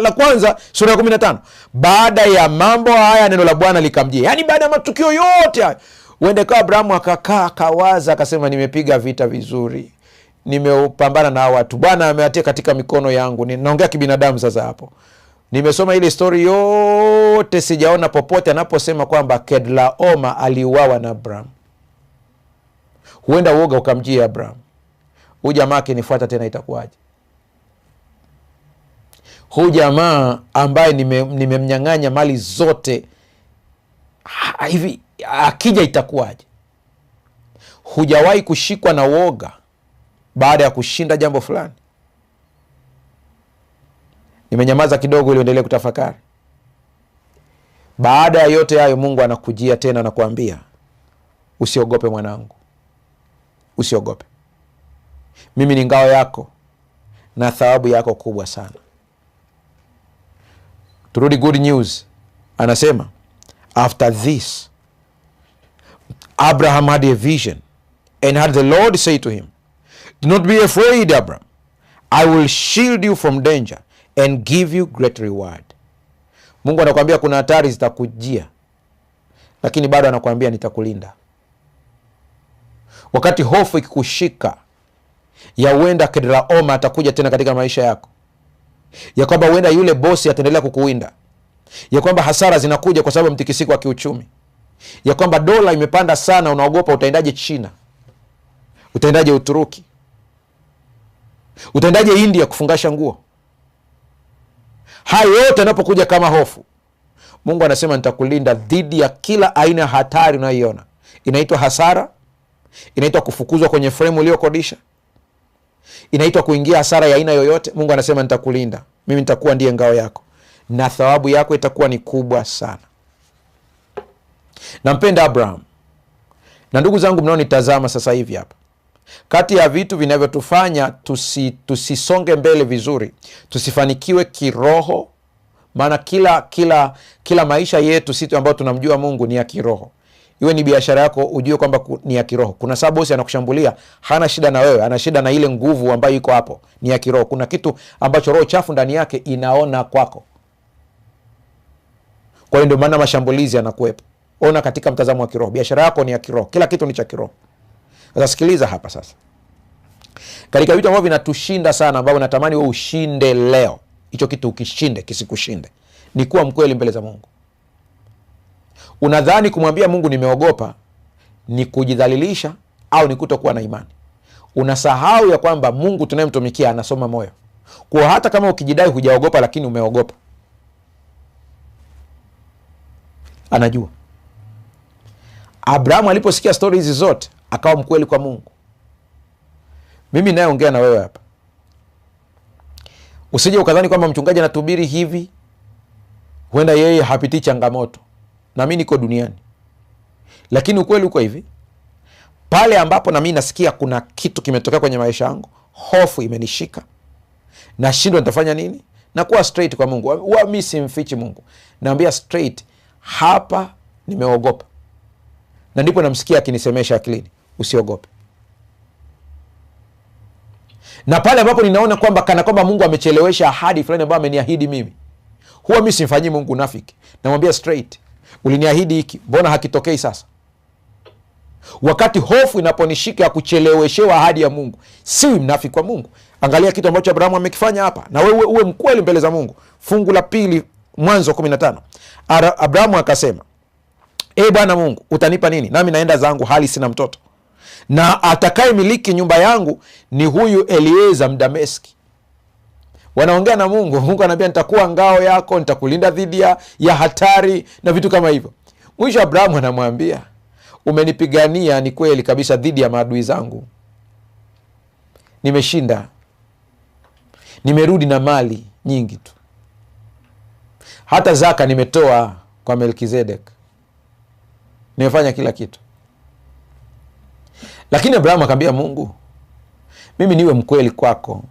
la kwanza, sura ya 15. Baada ya mambo haya neno la Bwana likamjia. Yaani baada ya matukio yote haya, uende kwa Abrahamu akakaa, akawaza, akasema nimepiga vita vizuri, nimepambana na watu, Bwana amewatia katika mikono yangu. Naongea kibinadamu sasa hapo. Nimesoma ile story yote, sijaona popote anaposema kwamba Kedlaoma aliuawa na Abraham. Huenda uoga ukamjia Abraham, huyu jamaa akinifuata tena itakuwaje? Huyu jamaa ambaye nimemnyang'anya mali zote hivi, akija itakuwaje? Hujawahi kushikwa na uoga baada ya kushinda jambo fulani? Nimenyamaza kidogo ili uendelee kutafakari. Baada ya yote hayo, Mungu anakujia tena na kuambia, usiogope mwanangu, usiogope. Mimi ni ngao yako na thawabu yako kubwa sana. Turudi good news. Anasema after this Abraham had a vision and had the Lord say to him, do not be afraid, Abraham. I will shield you from danger and give you great reward. Mungu anakuambia kuna hatari zitakujia, lakini bado anakuambia nitakulinda. Wakati hofu ikikushika ya huenda Kedlaoma atakuja tena katika maisha yako, ya kwamba huenda yule bosi ataendelea kukuwinda, ya kwamba hasara zinakuja kwa sababu mtikisiko wa kiuchumi, ya kwamba dola imepanda sana, unaogopa utaendaje China, utaendaje Uturuki, utaendaje India kufungasha nguo. Hayo yote yanapokuja kama hofu, Mungu anasema nitakulinda dhidi ya kila aina ya hatari unayoiona. Inaitwa hasara, inaitwa kufukuzwa kwenye frame uliyokodisha, inaitwa kuingia hasara ya aina yoyote. Mungu anasema nitakulinda. Mimi nitakuwa ndiye ngao yako na thawabu yako itakuwa ni kubwa sana. Nampenda Abraham. Na ndugu zangu mnaonitazama sasa hivi hapa, kati ya vitu vinavyotufanya tusisonge mbele vizuri, tusifanikiwe kiroho, Maana kila maisha yetu sisi ambao tunamjua Mungu ni ya kiroho. Iwe ni biashara yako, ujue kwamba ni ya kiroho. Kuna sababu bosi anakushambulia, hana shida na wewe, ana shida na ile nguvu ambayo iko hapo, ni ya kiroho. Kuna kitu ambacho roho chafu ndani yake inaona kwako. Kwa hiyo ndio maana mashambulizi yanakuwepo. Ona katika mtazamo wa kiroho. Biashara yako ni ya kiroho. Kila kitu ni cha kiroho. Sasa sikiliza hapa sasa. Katika vitu ambavyo vinatushinda sana, ambavyo natamani wewe ushinde leo, hicho kitu ukishinde, kisikushinde, ni kuwa mkweli mbele za Mungu. Unadhani kumwambia Mungu nimeogopa ni kujidhalilisha au ni kutokuwa na imani? Unasahau ya kwamba Mungu tunayemtumikia anasoma moyo. Kwa hata kama ukijidai hujaogopa, lakini umeogopa, anajua. Abrahamu aliposikia stori hizi zote akawa mkweli kwa Mungu. Mimi nayeongea na wewe hapa, usije ukadhani kwamba mchungaji anatubiri hivi, huenda yeye hapitii changamoto na mimi niko duniani. Lakini ukweli uko hivi, pale ambapo na mimi nasikia kuna kitu kimetokea kwenye maisha yangu, hofu imenishika, nashindwa nitafanya nini, na kuwa straight kwa Mungu. Mimi simfichi Mungu, naambia straight, hapa nimeogopa. Na ndipo namsikia akinisemesha akilini, usiogope. Na pale ambapo ninaona kwamba kana kwamba Mungu amechelewesha ahadi fulani ambayo ameniahidi mimi, huwa mimi simfanyii Mungu nafiki. Namwambia straight, uliniahidi hiki, mbona hakitokei sasa? Wakati hofu inaponishika ya kucheleweshewa ahadi ya Mungu, siwi mnafiki kwa Mungu. Angalia kitu ambacho Abrahamu amekifanya hapa, na wewe uwe mkweli mbele za Mungu. Fungu la 2 Mwanzo 15. Abrahamu akasema, Bwana Mungu, utanipa nini? Nami naenda zangu hali sina mtoto, na atakaye miliki nyumba yangu ni huyu Elieza Mdameski. Wanaongea na Mungu. Mungu anambia nitakuwa ngao yako, nitakulinda dhidi ya hatari na vitu kama hivyo. Mwisho Abrahamu anamwambia, umenipigania ni kweli kabisa dhidi ya maadui zangu, nimeshinda, nimerudi na mali nyingi tu, hata zaka nimetoa kwa Melkizedek, nimefanya kila kitu. Lakini Abrahamu akamwambia Mungu, mimi niwe mkweli kwako,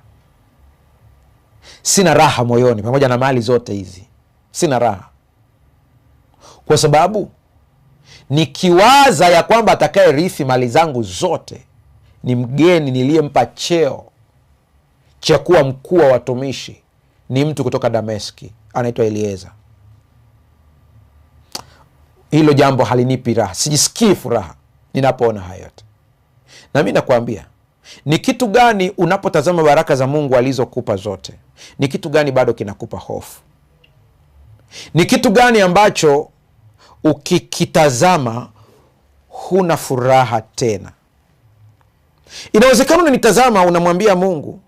sina raha moyoni pamoja na mali zote hizi. Sina raha kwa sababu nikiwaza ya kwamba atakaye rithi mali zangu zote ni mgeni niliyempa cheo cha kuwa mkuu wa watumishi, ni mtu kutoka Dameski anaitwa Elieza. Hilo jambo halinipi raha, sijisikii furaha ninapoona hayo yote. Na mimi nakwambia, ni kitu gani unapotazama baraka za Mungu alizokupa zote, ni kitu gani bado kinakupa hofu? Ni kitu gani ambacho ukikitazama huna furaha tena? Inawezekana unanitazama unamwambia Mungu,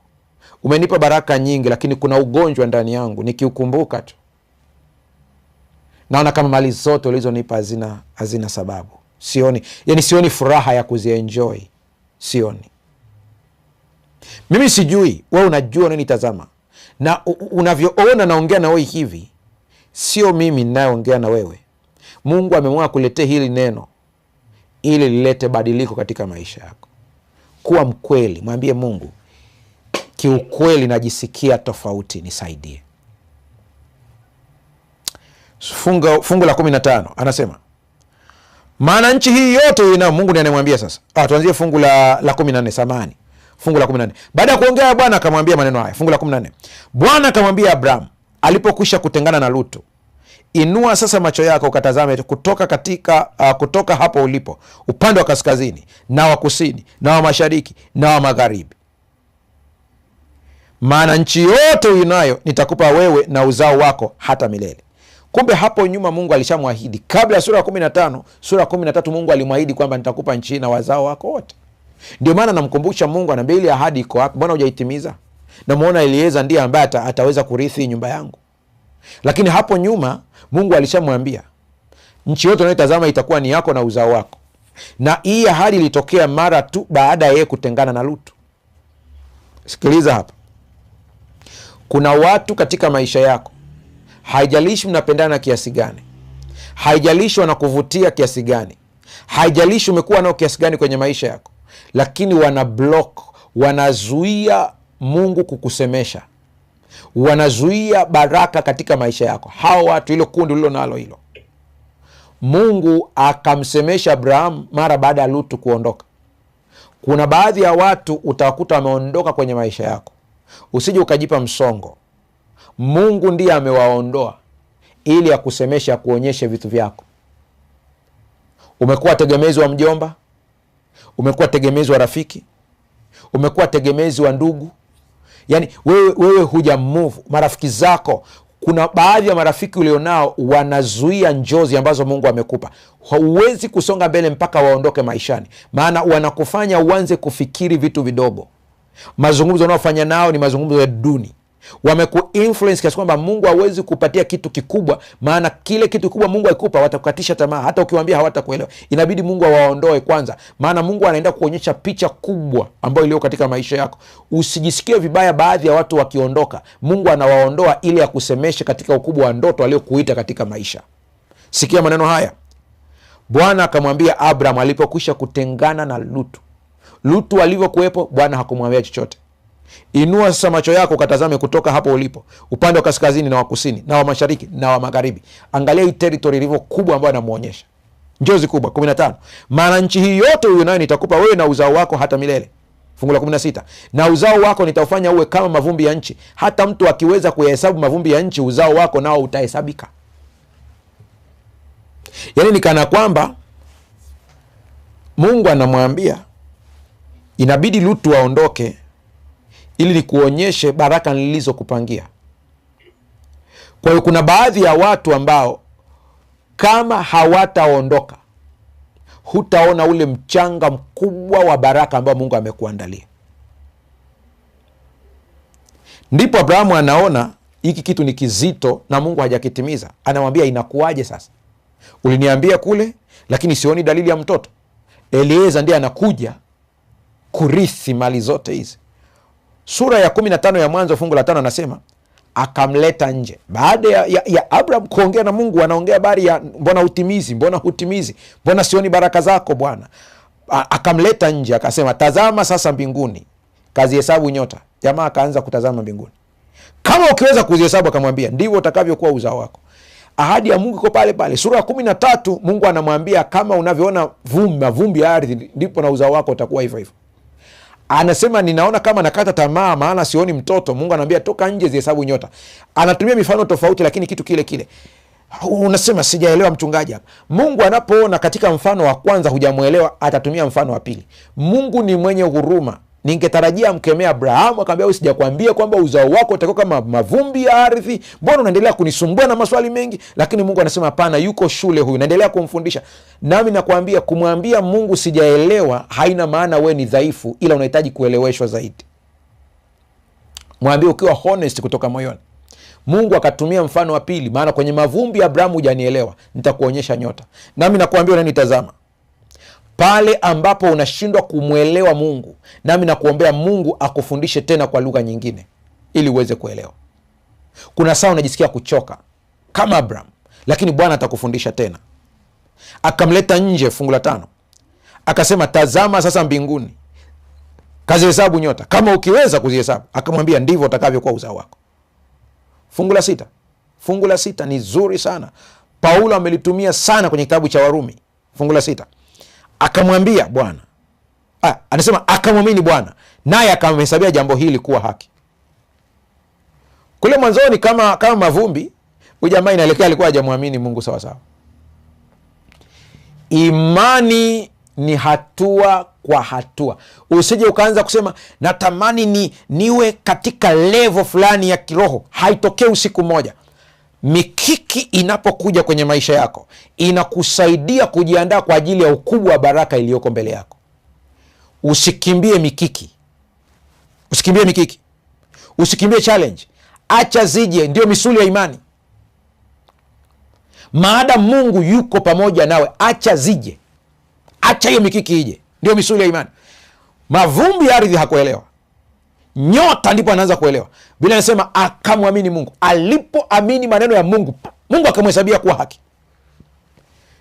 umenipa baraka nyingi, lakini kuna ugonjwa ndani yangu, nikiukumbuka tu naona kama mali zote ulizonipa hazina sababu. Sioni furaha ya kuzienjoy. Sioni. Mimi sijui, wewe unajua unanitazama. Na unavyoona naongea na wewe hivi, sio mimi ninayeongea na wewe. Mungu ameamua kuletea hili neno ili lilete badiliko katika maisha yako. Kuwa mkweli, mwambie Mungu, kiukweli najisikia tofauti, nisaidie. Fungu la 15 anasema, maana nchi hii yote ina Mungu ndiye anamwambia sasa. Tuanzie fungu la 14, samahani. Fungu la 14. Baada ya kuongea Bwana akamwambia maneno haya. Fungu la 14. Bwana akamwambia Abraham alipokwisha kutengana na Lutu, inua sasa macho yako ukatazame kutoka hapo ulipo, upande wa kaskazini na wa kusini na wa mashariki na wa magharibi. Maana nchi yote uinayo nitakupa wewe na uzao wako hata milele. Kumbe hapo nyuma Mungu alishamwahidi. Kabla ya sura ya 15, sura ya 13 Mungu alimwahidi kwamba nitakupa nchi na wazao wako wote. Ndio maana namkumbusha Mungu, anambia ile ahadi iko wapi? Mbona hujaitimiza? Na muona Elieza ndiye ambaye ataweza kurithi nyumba yangu. Lakini hapo nyuma Mungu alishamwambia nchi yote unayotazama itakuwa ni yako na uzao wako. Na hii ahadi ilitokea mara tu baada ya yeye kutengana na Lutu. Sikiliza hapa. Kuna watu katika maisha yako, haijalishi mnapendana kiasi gani, haijalishi wanakuvutia kiasi gani, haijalishi umekuwa nao kiasi gani kwenye maisha yako, lakini wana block, wanazuia Mungu kukusemesha. wanazuia baraka katika maisha yako. Hao watu, hilo kundi ulilo nalo hilo, Mungu akamsemesha Abraham mara baada ya Lutu kuondoka. Kuna baadhi ya watu utawakuta wameondoka kwenye maisha yako, usije ukajipa msongo. Mungu ndiye amewaondoa ili akusemeshe, akuonyeshe vitu vyako. Umekuwa tegemezi wa mjomba, umekuwa tegemezi wa rafiki, umekuwa tegemezi wa ndugu. Yani wewe huja move. Marafiki zako, kuna baadhi ya marafiki ulionao wanazuia njozi ambazo Mungu amekupa. Huwezi kusonga mbele mpaka waondoke maishani, maana wanakufanya uanze kufikiri vitu vidogo. Mazungumzo unaofanya nao ni mazungumzo ya duni. Wamekuinfluence kiasi kwamba Mungu hawezi kupatia kitu kikubwa, maana kile kitu kikubwa Mungu akikupa watakukatisha tamaa. Hata ukiwaambia hawatakuelewa. Inabidi Mungu awaondoe kwanza, maana Mungu anaenda kuonyesha picha kubwa ambayo iliyo katika maisha yako. Usijisikie vibaya baadhi ya watu wakiondoka. Mungu anawaondoa ili akusemeshe katika ukubwa wa ndoto aliyokuita katika maisha. Sikia maneno haya. Bwana akamwambia Abraham alipokwisha kutengana na Lutu. Lutu alivyokuwepo, Bwana hakumwambia chochote. Inua sasa macho yako ukatazame kutoka hapo ulipo, upande wa kaskazini na wa kusini na wa mashariki na wa magharibi. Angalia hii territory ilivyo kubwa ambayo anamuonyesha. Njozi kubwa. 15. Maana nchi hii yote huyo nayo nitakupa wewe na uzao wako hata milele. Fungu la 16. Na uzao wako nitaufanya uwe kama mavumbi ya nchi, hata mtu akiweza kuhesabu mavumbi ya nchi, uzao wako nao utahesabika. Yaani ni kana kwamba Mungu anamwambia inabidi Lutu aondoke ili nikuonyeshe baraka nilizokupangia. Kwa hiyo kuna baadhi ya watu ambao kama hawataondoka, hutaona ule mchanga mkubwa wa baraka ambao Mungu amekuandalia. Ndipo Abrahamu anaona hiki kitu ni kizito na Mungu hajakitimiza. Anamwambia, inakuwaje sasa? Uliniambia kule, lakini sioni dalili ya mtoto. Elieza ndiye anakuja kurithi mali zote hizi. Sura ya 15 ya Mwanzo fungu la 5 anasema akamleta nje. Baada ya Abraham kuongea na Mungu, anaongea habari ya mbona hutimizi, mbona sioni baraka zako Bwana. Akamleta nje akasema, tazama sasa mbinguni, kazihesabu nyota. Jamaa akaanza kutazama mbinguni. Kama ukiweza kuzihesabu, akamwambia, ndivyo utakavyokuwa uzao wako. Ahadi ya Mungu iko pale pale. Sura ya 13 Mungu anamwambia, kama unavyoona mavumbi ya ardhi, ndipo na uzao wako utakuwa hivyo hivyo. Anasema, ninaona kama nakata tamaa maana sioni mtoto. Mungu anambia, toka nje zihesabu nyota. Anatumia mifano tofauti lakini kitu kile kile. Unasema sijaelewa mchungaji hapa. Mungu anapoona katika mfano wa kwanza hujamuelewa, atatumia mfano wa pili. Mungu ni mwenye huruma. Ningetarajia mkemea Abrahamu akamwambia, wewe sijakwambia kwamba uzao wako utakuwa kama mavumbi ya ardhi? Mbona unaendelea kunisumbua na maswali mengi? Lakini Mungu anasema hapana, yuko shule huyu, naendelea kumfundisha. Nami nakwambia, kumwambia Mungu sijaelewa haina maana wewe ni dhaifu, ila unahitaji kueleweshwa zaidi. Mwambie ukiwa honest kutoka moyoni. Mungu akatumia mfano wa pili, maana kwenye mavumbi ya Abrahamu hujanielewa, nitakuonyesha nyota. Nami nakwambia unanitazama. Pale ambapo unashindwa kumwelewa Mungu, nami nakuombea Mungu akufundishe tena kwa lugha nyingine ili uweze kuelewa. Kuna saa unajisikia kuchoka kama Abraham, lakini Bwana atakufundisha tena. Akamleta nje, fungu la 5. Akasema, tazama sasa mbinguni, kazihesabu nyota, kama ukiweza kuzihesabu. Akamwambia, ndivyo utakavyokuwa uzao wako. Fungu la 6. Fungu la 6 ni zuri sana. Paulo amelitumia sana kwenye kitabu cha Warumi. Fungu la 6. Akamwambia Bwana. Anasema akamwamini Bwana, naye akamhesabia jambo hili kuwa haki. Kule mwanzoni kama mavumbi, huyu jamaa inaelekea alikuwa hajamwamini Mungu sawa sawa. Imani ni hatua kwa hatua. Usije ukaanza kusema natamani niwe katika level fulani ya kiroho. Haitokei usiku moja. Mikiki inapokuja kwenye maisha yako, inakusaidia kujiandaa kwa ajili ya ukubwa wa baraka iliyoko mbele yako. Usikimbie mikiki. Usikimbie challenge. Acha zije, ndio misuli ya imani. Maada Mungu yuko pamoja nawe, acha zije. Acha hiyo mikiki ije, ndio misuli ya imani. Mavumbi ya ardhi hakuelewa. Nyota ndipo anaanza kuelewa. Biblia inasema akamwamini Mungu. Alipoamini maneno ya Mungu, Mungu akamhesabia kuwa haki.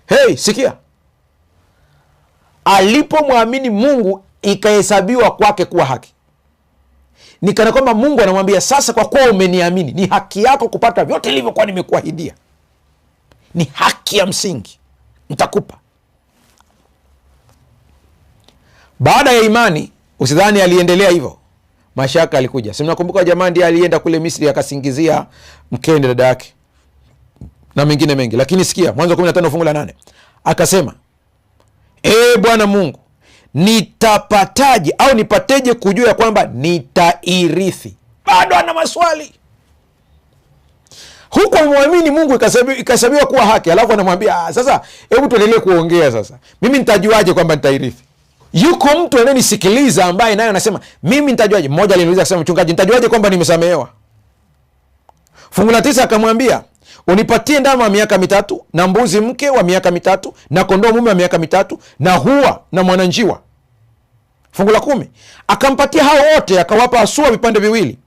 Hey, sikia. Alipomwamini Mungu, ikahesabiwa kwake kuwa haki. Ni kana kwamba Mungu anamwambia, sasa kwa kuwa umeniamini, ni haki yako kupata vyote nilivyokuwa nimekuahidia. Ni haki ya msingi, nitakupa. Baada ya imani, usidhani aliendelea hivyo. Mashaka alikuja. Si mnakumbuka jamaa ndiye alienda kule Misri akasingizia mkende dada yake na mengine mengi. Lakini sikia Mwanzo 15 fungu la 8. Akasema, Bwana Mungu, nitapataje au nipateje kujua ya kwamba nitairithi? Bado ana maswali. Huko muamini Mungu ikahesabiwa kuwa haki, alafu anamwambia, sasa hebu tuendelee kuongea sasa. Mimi nitajuaje kwamba nitairithi? Yuko mtu anayenisikiliza ambaye naye anasema, mimi nitajuaje? Mmoja aliniuliza akasema, mchungaji, nitajuaje kwamba nimesamehewa? Fungu la 9 akamwambia, unipatie ndama wa miaka 3 na mbuzi mke wa miaka 3 na kondoo mume wa miaka 3 na hua na mwananjiwa. Fungu la 10 akampatia hao wote, akawapa asua vipande viwili,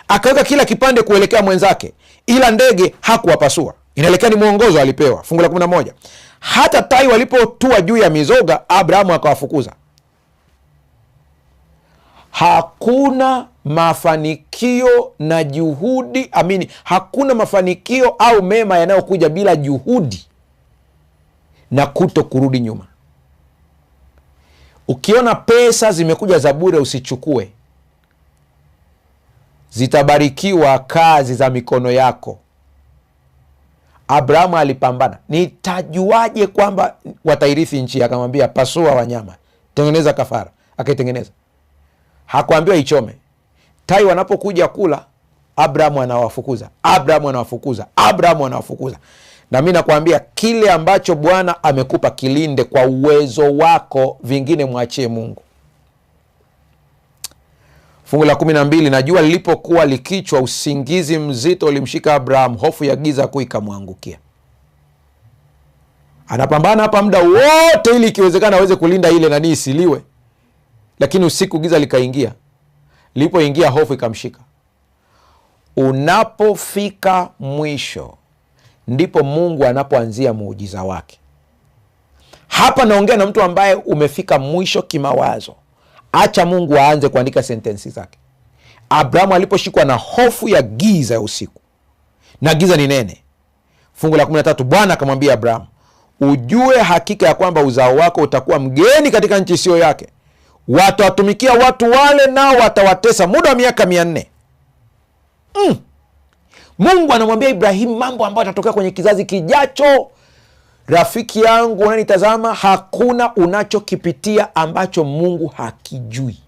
akaweka kila kipande kuelekea mwenzake, ila ndege hakuwapasua. Inaelekea ni mwongozo alipewa. Fungu la 11 hata tai walipotua juu ya mizoga, Abrahamu akawafukuza. Hakuna mafanikio na juhudi, hakuna mafanikio au mema yanayokuja bila juhudi na kuto kurudi nyuma. Ukiona pesa zimekuja za bure, usichukue. Zitabarikiwa kazi za mikono yako. Abrahamu alipambana. Nitajuaje kwamba watairithi nchi? Akamwambia, pasua wanyama, tengeneza kafara. Akaitengeneza. Hakuambiwa ichome. Tai wanapokuja kula, Abrahamu anawafukuza. Na mimi nakwambia, kile ambacho Bwana amekupa kilinde kwa uwezo wako, vingine mwachie Mungu. Fungu la 12, na jua lilipokuwa likichwa, usingizi mzito ulimshika Abrahamu, hofu ya giza kuu ikamwangukia. Anapambana hapa muda wote ili ikiwezekana aweze kulinda ile nani isiliwe. Lakini usiku giza likaingia. Lilipoingia hofu ikamshika. Unapofika mwisho, ndipo Mungu anapoanzia muujiza wake. Hapa naongea na mtu ambaye umefika mwisho kimawazo. Acha Mungu aanze kuandika sentensi zake. Abrahamu aliposhikwa na hofu ya giza ya usiku, na giza ni nene. Fungu la 13, Bwana akamwambia Abrahamu, ujue hakika ya kwamba uzao wako utakuwa mgeni katika nchi isiyo yake. Watawatumikia watu wale, nao watawatesa muda wa miaka 400. Mungu anamwambia Ibrahimu mambo ambayo yatatokea kwenye kizazi kijacho. Rafiki yangu unanitazama, hakuna unachokipitia ambacho Mungu hakijui.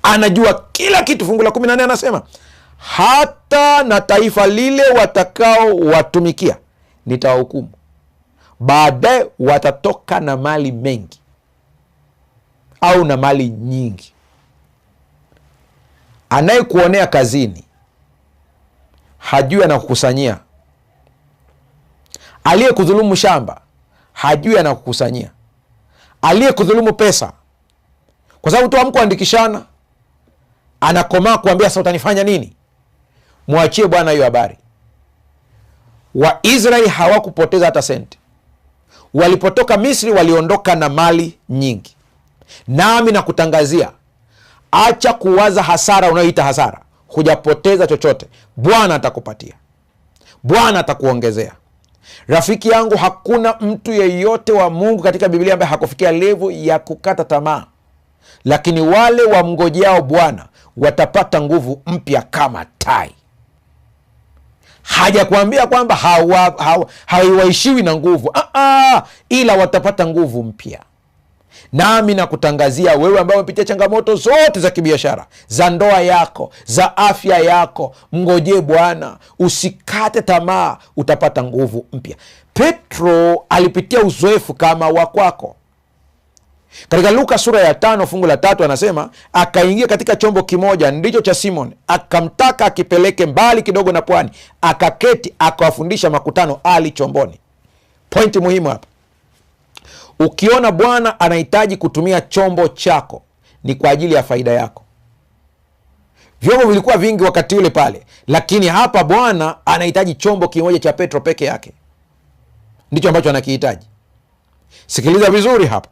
Anajua kila kitu. Fungu la 14 anasema, hata na taifa lile watakao watumikia nitawahukumu. Baadaye watatoka na mali mengi au na mali nyingi. Anayekuonea kazini hajui anakukusanyia. Aliyekudhulumu shamba hajui anakukusanyia. Aliyekudhulumu pesa, kwa sababu tu hamkuandikishana, anakomaa kuambia sasa utanifanya nini? Mwachie Bwana hiyo habari. Waisraeli hawakupoteza hata senti. Walipotoka Misri waliondoka na mali nyingi. Nami nakutangazia, acha kuwaza hasara unayoita hasara. Hujapoteza chochote. Bwana atakupatia. Bwana atakuongezea. Rafiki yangu, hakuna mtu yeyote wa Mungu katika Biblia ambaye hakufikia level ya kukata tamaa. Lakini wale wamngojeao Bwana watapata nguvu mpya kama tai. Hajakuambia kwamba hawaishiwi na nguvu. Ila watapata nguvu mpya. Nami nakutangazia wewe ambaye umepitia changamoto zote za kibiashara, za ndoa yako, za afya yako, mngojee Bwana, usikate tamaa, utapata nguvu mpya. Petro alipitia uzoefu kama wa kwako. Katika Luka sura ya 5 fungu la 3 anasema, akaingia katika chombo kimoja ndicho cha Simon, akamtaka akipeleke mbali kidogo na pwani, akaketi akawafundisha makutano ali chomboni. Pointi muhimu hapa. Ukiona Bwana anahitaji kutumia chombo chako, ni kwa ajili ya faida yako. Vyombo vilikuwa vingi wakati ule pale, lakini hapa Bwana anahitaji chombo kimoja cha Petro peke yake. Ndicho ambacho anakihitaji. Sikiliza vizuri hapa.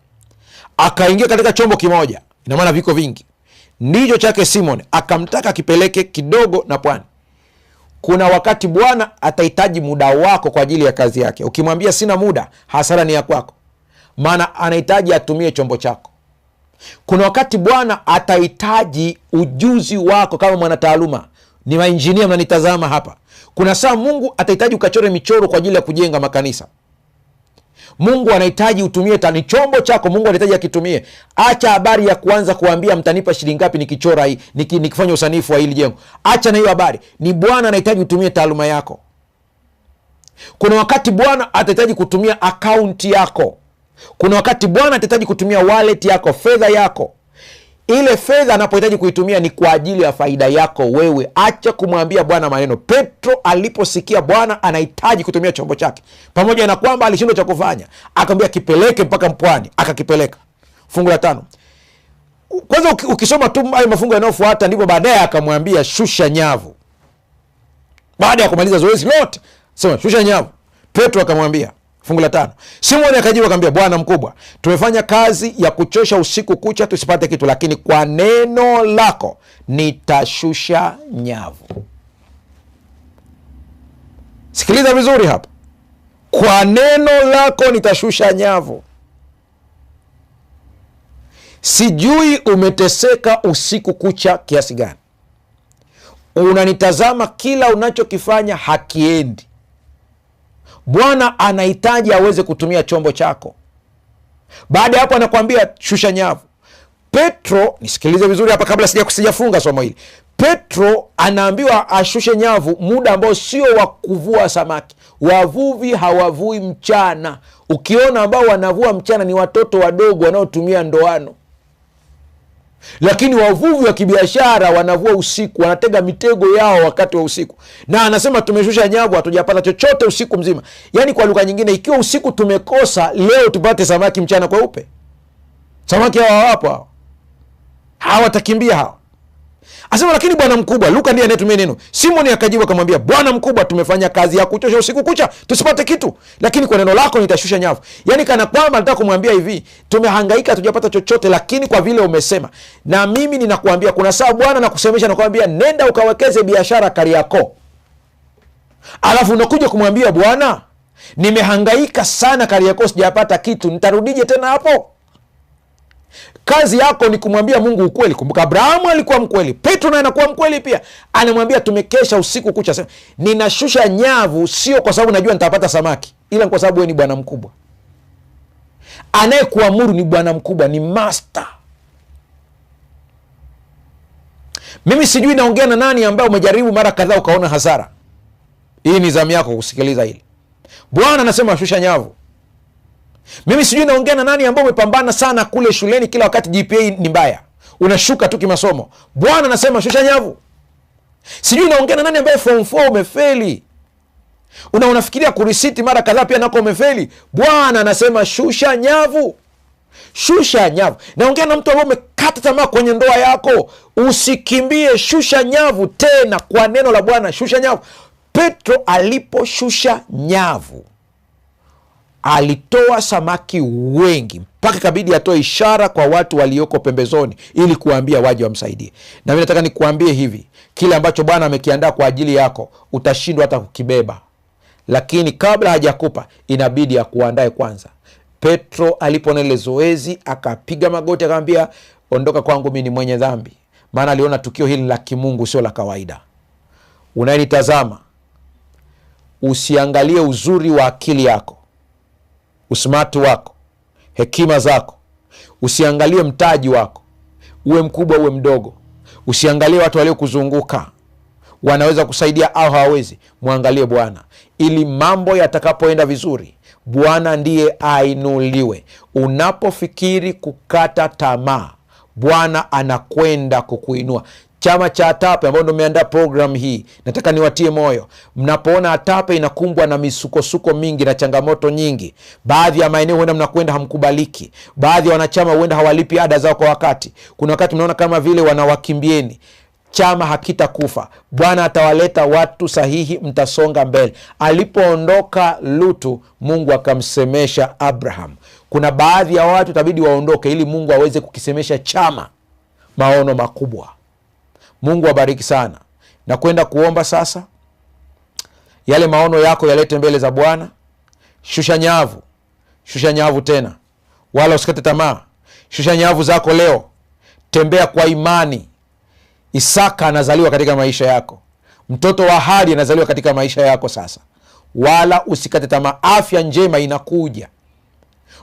Akaingia katika chombo kimoja, ina maana viko vingi, ndicho chake Simon, akamtaka kipeleke kidogo na pwani. Kuna wakati Bwana atahitaji muda wako kwa ajili ya kazi yake. Ukimwambia sina muda, hasara ni ya kwako, maana anahitaji atumie chombo chako. Kuna wakati Bwana atahitaji ujuzi wako kama mwanataaluma. Ni mainjinia mnanitazama hapa. Kuna saa Mungu atahitaji ukachore michoro kwa ajili ya kujenga makanisa. Mungu anahitaji utumie ni chombo chako. Mungu anahitaji akitumie. Acha habari ya kuanza kuambia mtanipa shilingi ngapi nikichora hii, nikifanya usanifu wa hili jengo. Acha na hiyo habari. Ni Bwana anahitaji utumie taaluma yako. Kuna wakati Bwana atahitaji kutumia akaunti yako. Kuna wakati Bwana atahitaji kutumia wallet yako, fedha yako. Ile fedha anapohitaji kuitumia ni kwa ajili ya faida yako wewe. Acha kumwambia Bwana maneno. Petro aliposikia Bwana anahitaji kutumia chombo chake, pamoja na kwamba alishindwa cha kufanya, akamwambia kipeleke mpaka mpwani, akakipeleka. Fungu la 5. Kwanza ukisoma tu hayo mafungu yanayofuata, ndipo baadaye akamwambia shusha nyavu. Baada ya kumaliza zoezi lote, sema shusha nyavu. Petro akamwambia, fungu la 5, Simoni akajibu akamwambia, Bwana mkubwa, tumefanya kazi ya kuchosha usiku kucha tusipate kitu, lakini kwa neno lako nitashusha nyavu. Sikiliza vizuri hapa. Kwa neno lako nitashusha nyavu. Sijui umeteseka usiku kucha kiasi gani. Unanitazama, kila unachokifanya hakiendi. Bwana anahitaji aweze kutumia chombo chako. Baada ya hapo anakuambia shusha nyavu. Petro, nisikilize vizuri hapa kabla sijafunga somo hili. Petro anaambiwa ashushe nyavu muda ambao sio wa kuvua samaki. Wavuvi hawavui mchana. Ukiona ambao wanavua mchana ni watoto wadogo wanaotumia ndoano. Lakini wavuvi wa kibiashara wanavua usiku, wanatega mitego yao wakati wa usiku. Na anasema tumeshusha nyavu, hatujapata chochote usiku mzima. Yaani kwa lugha nyingine, ikiwa usiku tumekosa, leo tupate samaki mchana kweupe. Samaki hawa hapo hao. Hawatakimbia hao. Asema lakini Bwana mkubwa, Luka ndiye anayetumia neno. Simoni akajibu akamwambia, Bwana mkubwa, tumefanya kazi ya kuchosha usiku kucha tusipate kitu, lakini kwa neno lako nitashusha nyavu. Yaani kana kwamba nataka kumwambia hivi, tumehangaika hatujapata chochote, lakini kwa vile umesema, na mimi ninakuambia kuna saa Bwana nakusemesha na kuambia nenda ukawekeze biashara Kariakoo. Alafu unakuja kumwambia Bwana, nimehangaika sana Kariakoo sijapata kitu, nitarudije tena hapo? Kazi yako ni kumwambia Mungu ukweli. Kumbuka Abrahamu alikuwa mkweli, Petro naye anakuwa mkweli pia. Anamwambia tumekesha usiku kucha. Sema ninashusha nyavu sio kwa sababu najua nitapata samaki, ila kwa sababu wewe ni Bwana mkubwa. Anayekuamuru ni Bwana mkubwa, ni master. Mimi sijui naongea na nani ambaye umejaribu mara kadhaa ukaona hasara. Hii ni zamu yako kusikiliza hili. Bwana anasema shusha nyavu. Mimi sijui naongea na nani ambao umepambana sana kule shuleni, kila wakati GPA ni mbaya, unashuka tu kimasomo. Bwana anasema shusha nyavu. Sijui naongea na nani ambaye form 4 umefeli, unafikiria kurisiti mara kadhaa pia nako umefeli. Bwana anasema shusha nyavu. Shusha nyavu. Naongea na mtu ambaye umekata tamaa kwenye ndoa yako, usikimbie, shusha nyavu tena kwa neno la Bwana, shusha nyavu. Petro aliposhusha nyavu alitoa samaki wengi mpaka kabidi atoe ishara kwa watu walioko pembezoni ili kuambia waje wamsaidie. Na mimi nataka nikuambie hivi, kile ambacho Bwana amekiandaa kwa ajili yako utashindwa hata kukibeba. Lakini kabla hajakupa inabidi akuandae kwanza. Petro alipoona ile zoezi akapiga magoti akamwambia, ondoka kwangu mimi ni mwenye dhambi. Maana aliona tukio hili la kimungu sio la kawaida. Unayenitazama, usiangalie uzuri wa akili yako, usmati wako, hekima zako. Usiangalie mtaji wako, uwe mkubwa uwe mdogo. Usiangalie watu walio kuzunguka wanaweza kusaidia au hawawezi. Muangalie Bwana, ili mambo yatakapoenda vizuri Bwana ndiye ainuliwe. Unapofikiri kukata tamaa, Bwana anakwenda kukuinua. Chama cha ATAPE ambao ndio umeandaa program hii, nataka niwatie moyo. Mnapoona ATAPE inakumbwa na misukosuko mingi na changamoto nyingi, baadhi ya maeneo huenda mnakwenda hamkubaliki, baadhi ya wanachama huenda hawalipi ada zao kwa wakati, kuna wakati mnaona kama vile wanawakimbieni, chama hakitakufa. Bwana atawaleta watu sahihi, mtasonga mbele. Alipoondoka Lutu, Mungu akamsemesha Abraham. Kuna baadhi ya watu itabidi waondoke ili Mungu aweze kukisemesha chama. maono makubwa. Mungu abariki sana. Na kwenda kuomba sasa, yale maono yako yalete mbele za Bwana. Shusha nyavu. Shusha nyavu tena, wala usikate tamaa. Shusha nyavu zako leo. Tembea kwa imani. Isaka anazaliwa katika maisha yako. Mtoto wa ahadi anazaliwa katika maisha yako sasa. Wala usikate tamaa. Afya njema inakuja.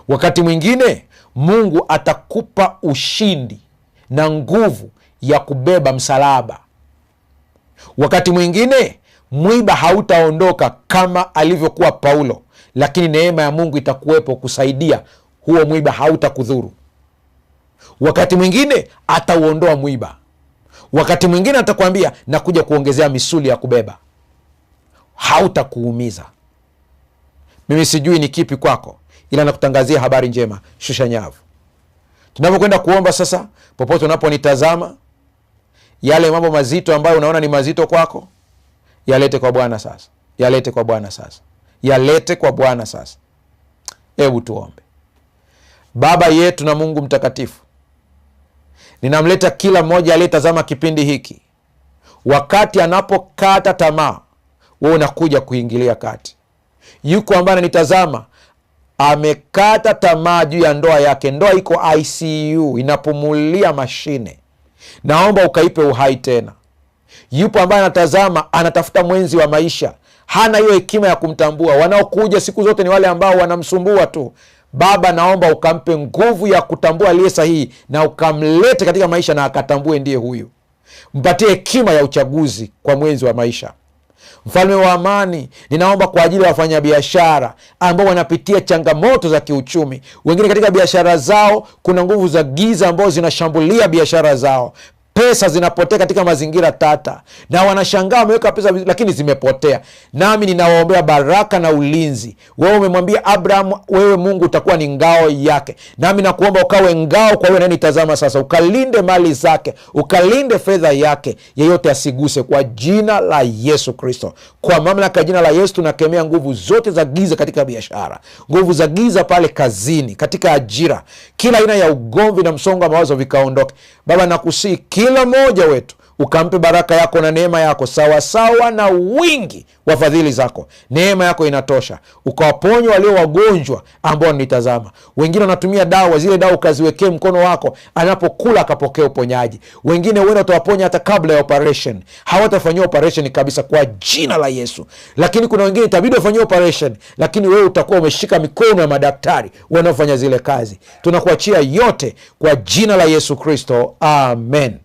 Wakati mwingine Mungu atakupa ushindi na nguvu ya kubeba msalaba. Wakati mwingine mwiba hautaondoka kama alivyokuwa Paulo, lakini neema ya Mungu itakuwepo kusaidia huo mwiba hautakudhuru. Wakati mwingine atauondoa mwiba. Wakati mwingine atakwambia nakuja kuongezea misuli ya kubeba. Hautakuumiza. Mimi sijui ni kipi kwako, ila nakutangazia habari njema. Shusha nyavu. Tunapokwenda kuomba sasa, popote unaponitazama, yale mambo mazito ambayo unaona ni mazito kwako, yalete kwa Bwana sasa. Yalete kwa Bwana sasa. Yalete kwa Bwana sasa. Hebu tuombe. Baba yetu na Mungu mtakatifu, ninamleta kila mmoja aliyetazama kipindi hiki. Wakati anapokata tamaa, wewe unakuja kuingilia kati. Yuko ambaye ananitazama amekata tamaa juu ya ndoa yake. Ndoa iko ICU, inapumulia mashine. Naomba ukaipe uhai tena. Yupo ambaye anatazama anatafuta mwenzi wa maisha, hana hiyo hekima ya kumtambua. Wanaokuja siku zote ni wale ambao wanamsumbua tu. Baba, naomba ukampe nguvu ya kutambua aliye sahihi na ukamlete katika maisha na akatambue ndiye huyu. Mpatie hekima ya uchaguzi kwa mwenzi wa maisha. Mfalme wa amani, ninaomba kwa ajili ya wafanyabiashara ambao wanapitia changamoto za kiuchumi. Wengine katika biashara zao kuna nguvu za giza ambao zinashambulia biashara zao. Pesa zinapotea katika mazingira tata, na wanashangaa wameweka pesa lakini zimepotea. Nami ninawaombea baraka na ulinzi. Wewe umemwambia Abraham, wewe Mungu utakuwa ni ngao yake. Nami nakuomba ukawe ngao kwa wewe ananitazama sasa. Ukalinde mali zake, ukalinde fedha yake, yeyote asiguse, kwa jina la Yesu Kristo. Kwa mamlaka ya jina la Yesu tunakemea nguvu zote za giza katika biashara, nguvu za giza pale kazini, katika ajira, kila aina ya ugomvi na msongo wa mawazo vikaondoke. Baba, nakusihi kila mmoja wetu ukampe baraka yako na neema yako sawa sawa na wingi wa fadhili zako. Neema yako inatosha. Ukawaponya walio wagonjwa ambao wanitazama. Wengine wanatumia dawa, zile dawa ukaziwekee mkono wako, anapokula akapokea uponyaji. Wengine wewe utawaponya hata kabla ya operation. Hawatafanyia operation kabisa kwa jina la Yesu. Lakini kuna wengine itabidi wafanyie operation, lakini wewe utakuwa umeshika mikono ya madaktari wanaofanya zile kazi. Tunakuachia yote kwa jina la Yesu Kristo. Amen.